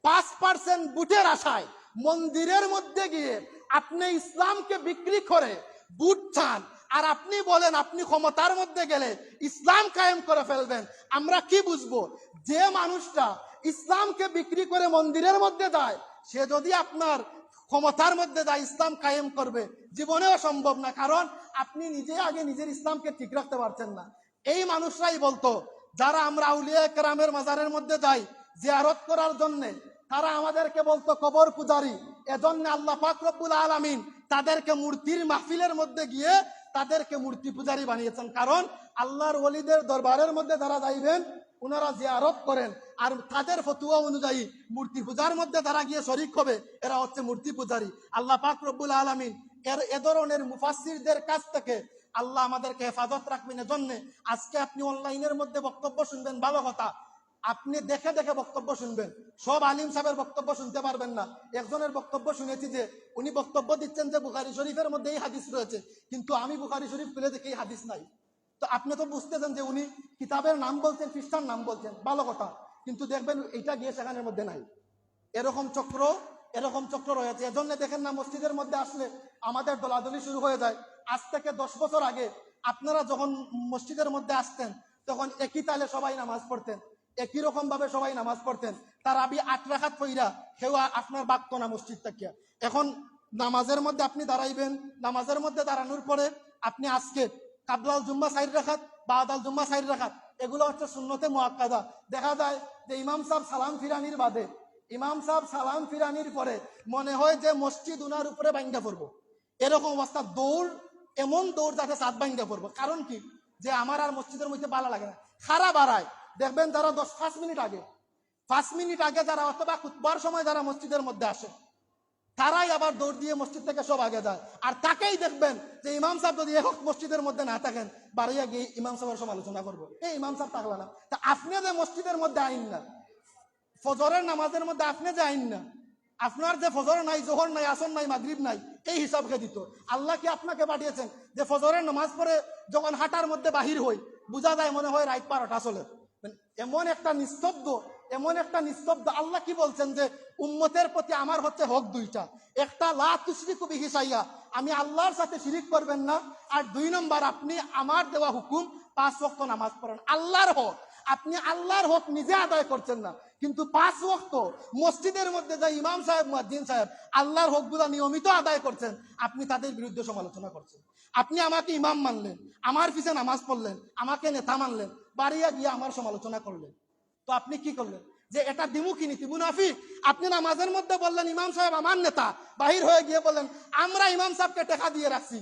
5% বুটের আশায় মন্দিরের মধ্যে গিয়ে আপনি ইসলামকে বিক্রি করে বুট চান, আর আপনি বলেন আপনি ক্ষমতার মধ্যে গেলে ইসলাম কায়েম করে ফেলবেন, আমরা কি বুঝবো? যে মানুষটা ইসলামকে বিক্রি করে মন্দিরের মধ্যে যায়, সে যদি আপনার ক্ষমতার মধ্যে যায় ইসলাম কায়েম করবে, জীবনেও সম্ভব না, কারণ আপনি নিজে আগে নিজের ইসলামকে ঠিক রাখতে পারছেন না। এই মানুষরাই বলতো, যারা আমরা আউলিয়া কেরামের মাজারের মধ্যে যাই জিয়ারত করার জন্য, তারা আমাদেরকে বলতো কবর পূজারী। এজন্য আল্লাহ পাক রব্বুল আলামিন তাদেরকে মূর্তির মাহফিলের মধ্যে গিয়ে তাদেরকে মূর্তি পূজারী বানিয়েছেন, কারণ আল্লাহর ওলিদের দরবারের মধ্যে যারা যাইবেন ওনারা জিয়ারত করেন, আর তাদের ফতুয়া অনুযায়ী মূর্তি পূজার মধ্যে তারা গিয়ে শরীক হবে, এরা হচ্ছে মূর্তি পূজারী। আল্লাহ পাক রব্বুল আলামিন এ ধরনের মুফাসসিরদের কাছ থেকে আল্লাহ আমাদেরকে হেফাজত রাখবেন। এজন্য আজকে আপনি অনলাইনের মধ্যে বক্তব্য শুনবেন, ভালো কথা, আপনি দেখে দেখে বক্তব্য শুনবেন। সব আলিম সাহেবের বক্তব্য শুনতে পারবেন না। একজনের বক্তব্য শুনেছি যে উনি বক্তব্য দিচ্ছেন যে বুখারী শরীফের মধ্যে এই হাদিস রয়েছে, কিন্তু আমি বুখারী শরীফ খুলে দেখি এই হাদিস নাই। তো আপনি তো বুঝতেছেন যে উনি কিতাবের নাম বলছেন, খ্রিস্টান নাম বলছেন, ভালো কথা, কিন্তু দেখবেন এটা গিয়ে সেখানের মধ্যে নাই। এরকম চক্র রয়েছে। এজন্য দেখেন না, মসজিদের মধ্যে আসলে আমাদের দলাদলি শুরু হয়ে যায়। আজ থেকে 10 বছর আগে আপনারা যখন মসজিদের মধ্যে আসতেন, তখন একই তালে সবাই নামাজ পড়তেন, একই রকম ভাবে সবাই নামাজ পড়তেন। তারাবি 8 রাকাত পইরা কেউ আপনার বাক্ত না মসজিদ থাকিয়া। এখন নামাজের মধ্যে আপনি দাঁড়াইবেন, নামাজের মধ্যে দাঁড়ানোর পরে আপনি আজকে কাবলাল জুম্মা 4 রাকাত, বাদাল জুম্মা 4 রাকাত, এগুলো হচ্ছে সুন্নতে মুআক্কাদা। দেখা যায় যে ইমাম সাহেব সালাম ফিরানির বাদে, ইমাম সাহেব সালাম ফিরানির পরে মনে হয় যে মসজিদ উনার উপরে ভাঙ্গা পড়বো, এরকম অবস্থা। এমন দৌড় যাতে সাত ভাঙ্গা পড়বো। কারণ কি? যে আমার আর মসজিদের মধ্যে ভালো লাগে না, খারাপ বাড়ায়। দেখবেন যারা 5 মিনিট আগে যারা, অথবা খুতবার সময় যারা মসজিদের মধ্যে আসে, তারাই আবার দৌড় দিয়ে মসজিদ থেকে সব আগে যায়। আর তাকেই দেখবেন যে ইমাম সাহেব যদি এক মসজিদের মধ্যে না থাকেন, বাড়িয়া গিয়ে ইমাম সাহেবের সমালোচনা করবো, এই ইমাম সাহেব থাকলা না। তা আপনি যে মসজিদের মধ্যে আইন না, ফজরের নামাজের মধ্যে আপনি যে আইন না, আপনার যে ফজর নাই, জোহর নাই, আসর নাই, মাগরিব নাই, এই হিসাবকে দিত। আল্লাহ কি আপনাকে পাঠিয়েছেন যে ফজরের নামাজ পড়ে যখন হাঁটার মধ্যে বাহির হই, বোঝা যায় মনে হয় রাইট 12টা চলে। এমন একটা নিস্তব্ধ আল্লাহ কি বলছেন যে উম্মতের প্রতি আমার হচ্ছে হক দুইটা। একটা, লা তুশরিকু বিহি শাইআ, আমি আল্লাহর সাথে শিরিক করবেন না। আর 2 নম্বর, আপনি আমার দেওয়া হুকুম 5 ওয়াক্ত নামাজ পড়েন। আল্লাহর হক, আপনি আল্লাহর হক নিজে আদায় করছেন না, কিন্তু 5 ওয়াক্ত মসজিদের মধ্যে যে ইমাম সাহেব, মুয়াজ্জিন সাহেব আল্লাহর হকগুলা নিয়মিত আদায় করছেন, আপনি তাদের বিরুদ্ধে সমালোচনা করছেন। আপনি আমাকে ইমাম মানলেন, আমার পিছে নামাজ পড়লেন, আমাকে নেতা মানলেন, বাড়িয়া গিয়ে আমার সমালোচনা করলেন। তো আপনি কি করলেন? যে এটা দ্বিমুখী নীতি, মুনাফিক। আপনি নামাজের মধ্যে বললেন ইমাম সাহেব আমার নেতা, বাহির হয়ে গিয়ে বললেন আমরা ইমাম সাহেবকে টাকা দিয়ে রাখছি,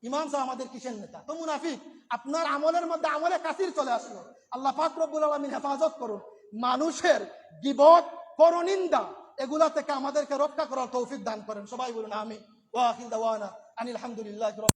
ইমাম সাহেব আমাদের কিসের নেতা? তো মুনাফিক। আপনার আমলের মধ্যে আমলে কাসির চলে আসলো। আল্লাহ পাক রব্বুল আলামিন হেফাজত করুন। মানুষের গীবত, পরনিন্দা, এগুলা থেকে আমাদেরকে রক্ষা করার তৌফিক দান করেন। সবাই বলুন আমিন। ওয়া আখির দাওয়ানা আনিল হামদুলিল্লাহি।